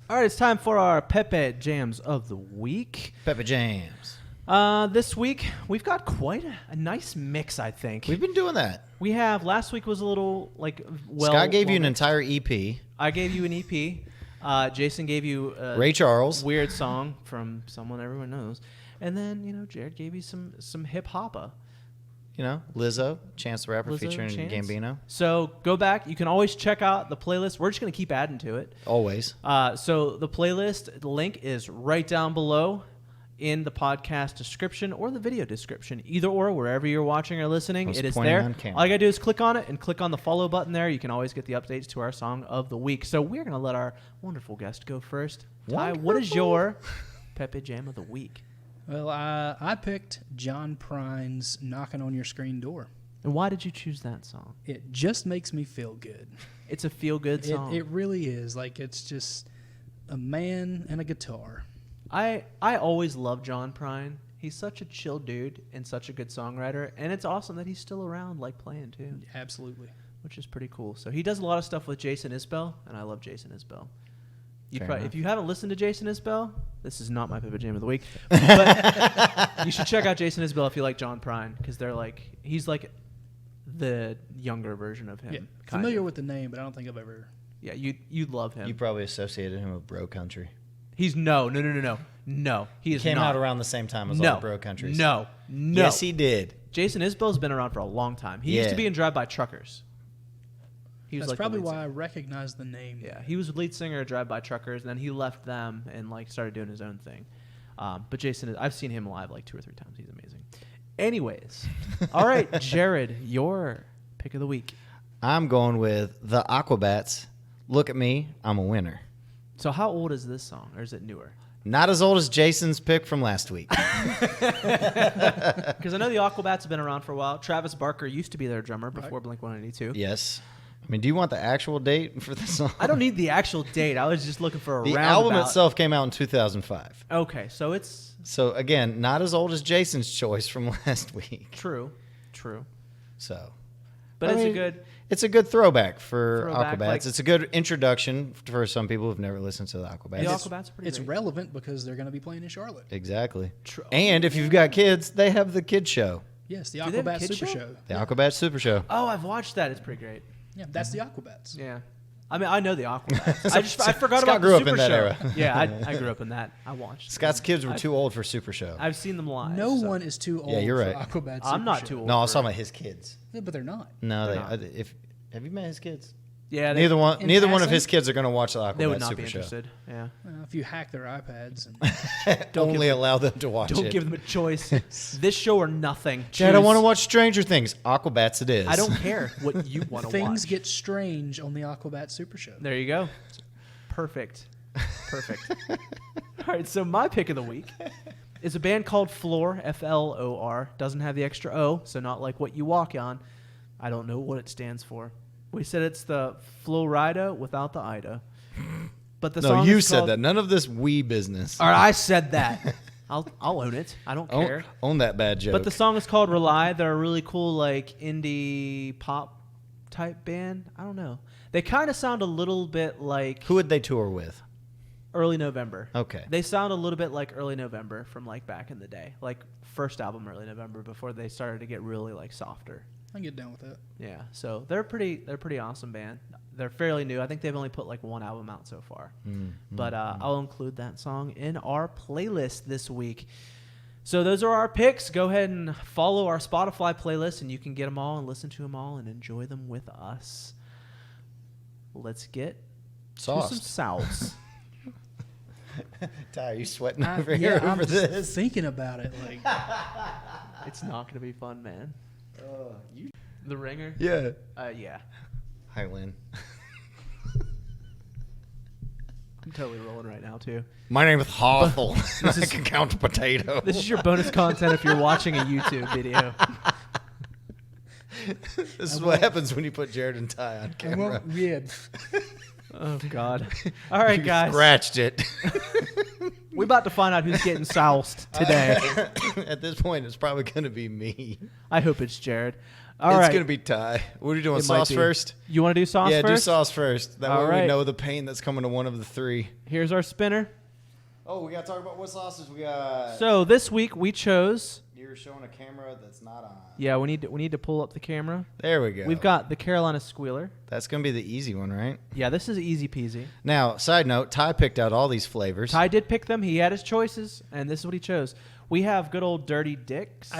All right, it's time for our PepeJams of the week. PepeJams. This week, we've got quite a nice mix, I think. We've been doing that. We have, last week was a little, Scott gave you an mixed. entire EP. I gave you an EP. Jason gave you a Ray Charles. weird song from someone everyone knows. And then, Jared gave you some hip-hoppa. Lizzo, Chance the Rapper Lizzo, featuring Chance. Gambino. So go back. You can always check out the playlist. We're just going to keep adding to it. Always. So the playlist link is right down below in the podcast description or the video description. Either or, wherever you're watching or listening, it is there. All you got to do is click on it and click on the follow button there. You can always get the updates to our song of the week. So we're going to let our wonderful guest go first. Ty, what is your PepeJam of the week? Well, I picked John Prine's "Knocking on Your Screen Door." And why did you choose that song? It just makes me feel good. It's a feel-good song. It really is. It's just a man and a guitar. I always love John Prine. He's such a chill dude and such a good songwriter, and it's awesome that he's still around, playing too. Absolutely. Which is pretty cool. So he does a lot of stuff with Jason Isbell, and I love Jason Isbell. If you haven't listened to Jason Isbell, this is not my PepeJam of the week, but you should check out Jason Isbell if you like John Prine, because he's the younger version of him. Yeah, familiar with the name, but I don't think I've ever. Yeah, you'd love him. You probably associated him with Bro Country. He's no. He is Came not. out around the same time as all the Bro Countries. No. Yes, he did. Jason Isbell's been around for a long time. He used to be in Drive By Truckers. He was That's probably the lead why I recognize the name. Yeah, he was the lead singer of Drive By Truckers, and then he left them and started doing his own thing. But Jason, I've seen him live 2 or 3 times. He's amazing. Anyways, all right, Jared, your pick of the week. I'm going with the Aquabats. Look at me, I'm a winner. So how old is this song, or is it newer? Not as old as Jason's pick from last week. Because I know the Aquabats have been around for a while. Travis Barker used to be their drummer before Blink-182. Yes. Do you want the actual date for the song? I don't need the actual date. I was just looking for a The roundabout. album itself came out in 2005. Okay, so it's... So, again, not as old as Jason's choice from last week. True. So... But It's a good throwback for Throwback, Aquabats. It's a good introduction for some people who've never listened to the Aquabats. The Aquabats are pretty It's great. relevant because they're going to be playing in Charlotte. Exactly. True. And if you've got kids, they have the kid show. Yes, the Do they have a Aquabats kid Super show? Show. The Aquabats Super Show. Oh, I've watched that. It's pretty great. Yeah, that's the Aquabats. Yeah. I know the Aquabats. I forgot Scott about grew the up in Super that Show. era. Yeah, I grew up in that. I watched. Scott's kids were too old for Super Show. I've seen them live. No so- one is too old Yeah, you're for right. Aquabats I'm Super not Show. too old. No, I was for talking it. about his kids. Yeah, but they're not. No, They're they. not. Have you met his kids? Yeah, Neither one in of passing? his kids are going to watch the they would Aquabats not Super be Show. interested. Yeah. If you hack their iPads. And Only allow them to watch Don't it. give them a choice. This show or nothing. Dad, I Choose. want to watch Stranger Things. Aquabats it is. I don't care what you want to watch. things get strange on the Aquabats Super Show. There you go. Perfect. All right, so my pick of the week is a band called Floor, F-L-O-R. Doesn't have the extra O, so not like what you walk on. I don't know what it stands for. We said it's the Florida without the Ida. But the No, song you is said called, that. None of this we business. All right, I said that. I'll own it. I don't care. Own that bad joke. But the song is called Rely. They're a really cool, indie pop type band. I don't know. They kind of sound a little bit like Who would they tour with? Early November. Okay. They sound a little bit like Early November from back in the day. First album Early November before they started to get really softer. I can get down with that. Yeah. So they're pretty awesome band. They're fairly new. I think they've only put one album out so far. But I'll include that song in our playlist this week. So those are our picks. Go ahead and follow our Spotify playlist, and you can get them all and listen to them all and enjoy them with us. Let's get to some Sauced. sauce. Ty, are you sweating over here I'm over just this? thinking about it. It's not going to be fun, man. The Ringer? Yeah. Yeah. Hi, Lynn. I'm totally rolling right now, too. My name is Hawthorne. This I is- can count a potato. This is your bonus content if you're watching a YouTube video. This is what happens when you put Jared and Ty on camera. Yeah. Oh, God. All right, You guys. scratched it. We about to find out who's getting soused today. At this point, it's probably going to be me. I hope it's Jared. All It's right. going to be Ty. What are you doing? It might Sauce be. first? You want to do sauce Yeah, first? do sauce first. That All way right. we know the pain that's coming to one of the three. Here's our spinner. Oh, we got to talk about what sauces we got. So this week we chose. You're showing a camera that's not on. Yeah, we need to pull up the camera. There we go. We've got the Carolina Squealer. That's going to be the easy one, right? Yeah, this is easy peasy. Now, side note, Ty picked out all these flavors. Ty did pick them. He had his choices, and this is what he chose. We have good old Dirty Dicks.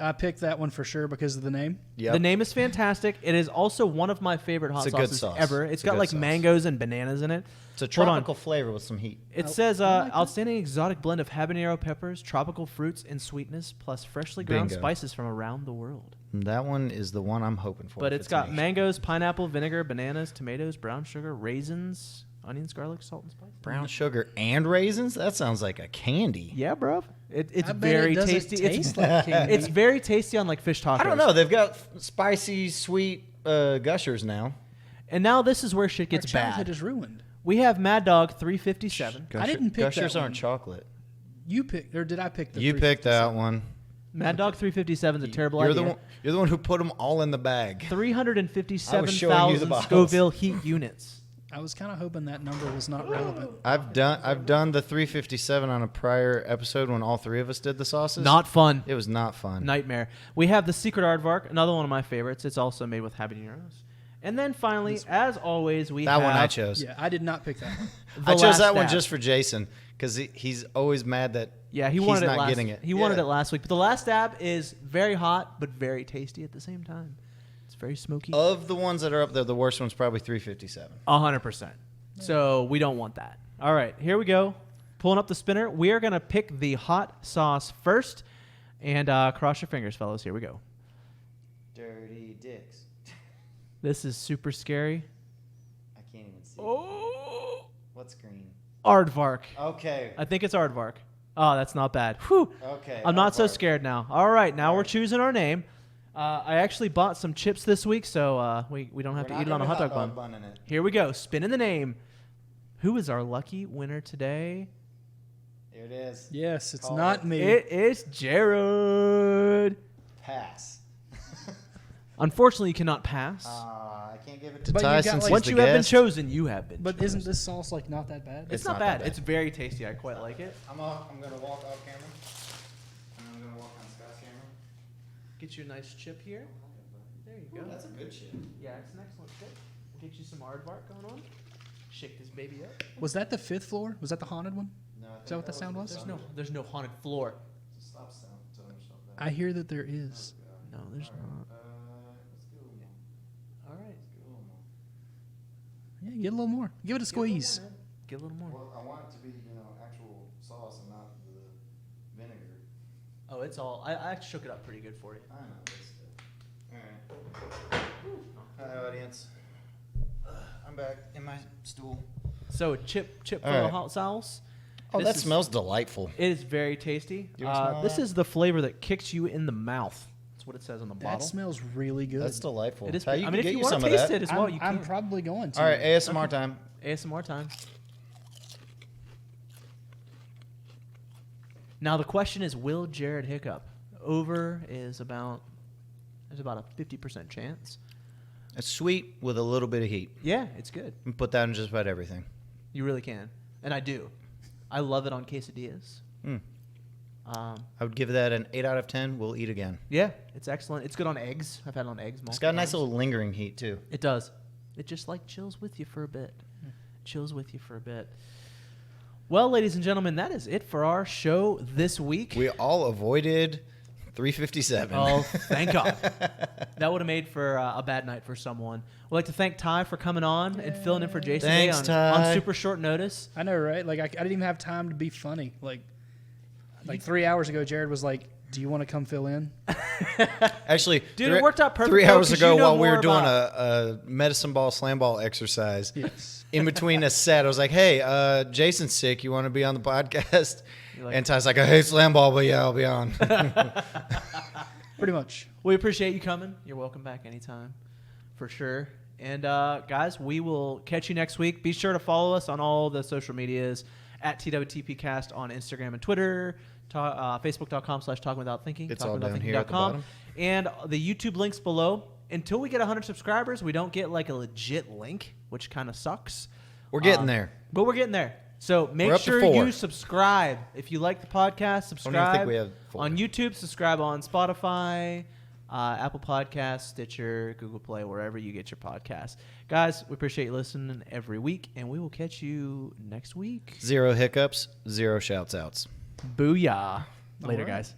I picked that one for sure because of the name. Yep. The name is fantastic. It is also one of my favorite hot It's a good sauces sauce. ever. It's a got good like sauce. mangoes and bananas in it. It's a Hold on. tropical flavor with some heat. It I- says I like that. outstanding exotic blend of habanero peppers, tropical fruits, and sweetness, plus freshly ground Bingo. spices from around the world. That one is the one I'm hoping for. But if it's got me. mangoes, pineapple, vinegar, bananas, tomatoes, brown sugar, raisins, onions, garlic, salt, and spice. brown sugar and raisins. That sounds like a candy. Yeah, bro. It's I bet very it doesn't tasty. taste like candy. It's very tasty on like fish tacos. I don't know. They've got spicy, sweet gushers now. And now this is where shit Our gets childhood bad. is ruined. We have Mad Dog 357. I didn't pick gushers that aren't one. chocolate. You picked, or did I pick the? You picked that one. Mad Dog 357 is a terrible You're idea. the one who put them all in the bag. I was showing you the 357,000 bottles. Scoville heat units. I was kind of hoping that number was not relevant. I've done the 357 on a prior episode when all three of us did the sauces. Not fun. It was not fun. Nightmare. We have the Secret Aardvark, another one of my favorites. It's also made with habaneros. And then finally, as always, we That have one I chose. Yeah, I did not pick that one. the I chose last that one dab. just for Jason because he's always mad that Yeah, he he's wanted not it last. getting it. He wanted Yeah. it last week. But the last dab is very hot, but very tasty at the same time. It's very smoky. Of the ones that are up there, the worst one's probably 357. 100%. So we don't want that. All right, here we go. Pulling up the spinner. We are going to pick the hot sauce first. And cross your fingers, fellas. Here we go. Dirty dicks. This is super scary. I can't even see. Oh! What's green? Aardvark. Okay. I think it's Aardvark. Oh, that's not bad. Whew. Okay. I'm not so Aardvark. scared now. All right, now All we're right. choosing our name. I actually bought some chips this week, so we don't have We're to eat not it on a gonna hot dog bun. in it. Here we go. Spin in the name. Who is our lucky winner today? Here it is. Yes, it's Call not it. me. It is Jared. Pass. Unfortunately, you cannot pass. I can't give it to But Ty you got, since like- he's Once the you have been guest. chosen, you have been But chosen. isn't this sauce like not that bad? It's It's not not bad. that bad. It's very tasty. I quite like it. I'm gonna walk off camera, and I'm gonna walk on Scott's camera. Get you a nice chip here. There you go. Ooh, that's a good chip. Yeah, it's an excellent chip. We'll get you some aardvark going on. Shake this baby up. Was that the fifth floor? Was that the haunted one? No, I think that what the sound was? There's no haunted floor. Stop sound. Tell him to stop that. I hear that there is. No, there's not. Let's do a little more. All right. Let's do a little more. Yeah, get a little more. Give it a squeeze. Get a little more. Well, I want it to be, actual sauce and not the vinegar. Oh, it's all. I shook it up pretty good for you. I know, but still. Alright. Hi, audience. I'm back in my stool. So chip for All the right. hot sauce. Oh, This that is- smells delightful. It is very tasty. Do you wanna smell This that? is the flavor that kicks you in the mouth. That's what it says on the That bottle. smells really good. That's delightful. It is. Ty, I you mean, can if get you you want some to of taste that. it as well, I'm, you I'm can. probably going to. All right, ASMR time. ASMR time. Now the question is, will Jared hiccup? Over is about. There's about a 50% chance. It's sweet with a little bit of heat. Yeah, it's good. You can put that in just about everything. You really can, and I do. I love it on quesadillas. Mm. Um, I would give that an 8 out of 10. We'll eat again. yeah, it's excellent. It's good on eggs. I've had it on eggs. It's got a nice multiple little lingering heat, too. times. It does. It just like chills with you for a bit. Chills with you for a bit. Well, ladies and gentlemen, that is it for our show this week. We all avoided 357. Oh, thank God. That would have made for a bad night for someone. We'd like to thank Ty for coming on and filling in for Jason Thanks, today on Ty. super short notice. I know, right? Like I didn't even have time to be funny. Like 3 hours ago, Jared was like, "Do you want to come fill in?" Actually, Dude, it worked out perfect, 3 though, hours 'cause ago, you know while we more were doing about- a medicine ball, slam ball exercise, Yes. in between a set, I was like, hey, Jason's sick. You want to be on the podcast? like- And Ty's like, I hate slam ball, but yeah, I'll be on. Pretty much. We appreciate you coming. You're welcome back anytime, for sure. And guys, we will catch you next week. Be sure to follow us on all the social medias at TWTPcast on Instagram and Twitter, Facebook.com/talkingwithoutThinking, It's all down here at the talkingwithoutThinking.com, bottom. and the YouTube links below. Until we get 100 subscribers, we don't get like a legit link, which kind of sucks. We're getting there. But we're getting there. So We're make up to sure 4. you subscribe. If you like the podcast, subscribe. I don't even think we have 4. On YouTube, subscribe on Spotify, Apple Podcasts, Stitcher, Google Play, wherever you get your podcasts. Guys, we appreciate you listening every week, and we will catch you next week. 0 hiccups, 0 shouts outs. Booyah. Later, All right. guys.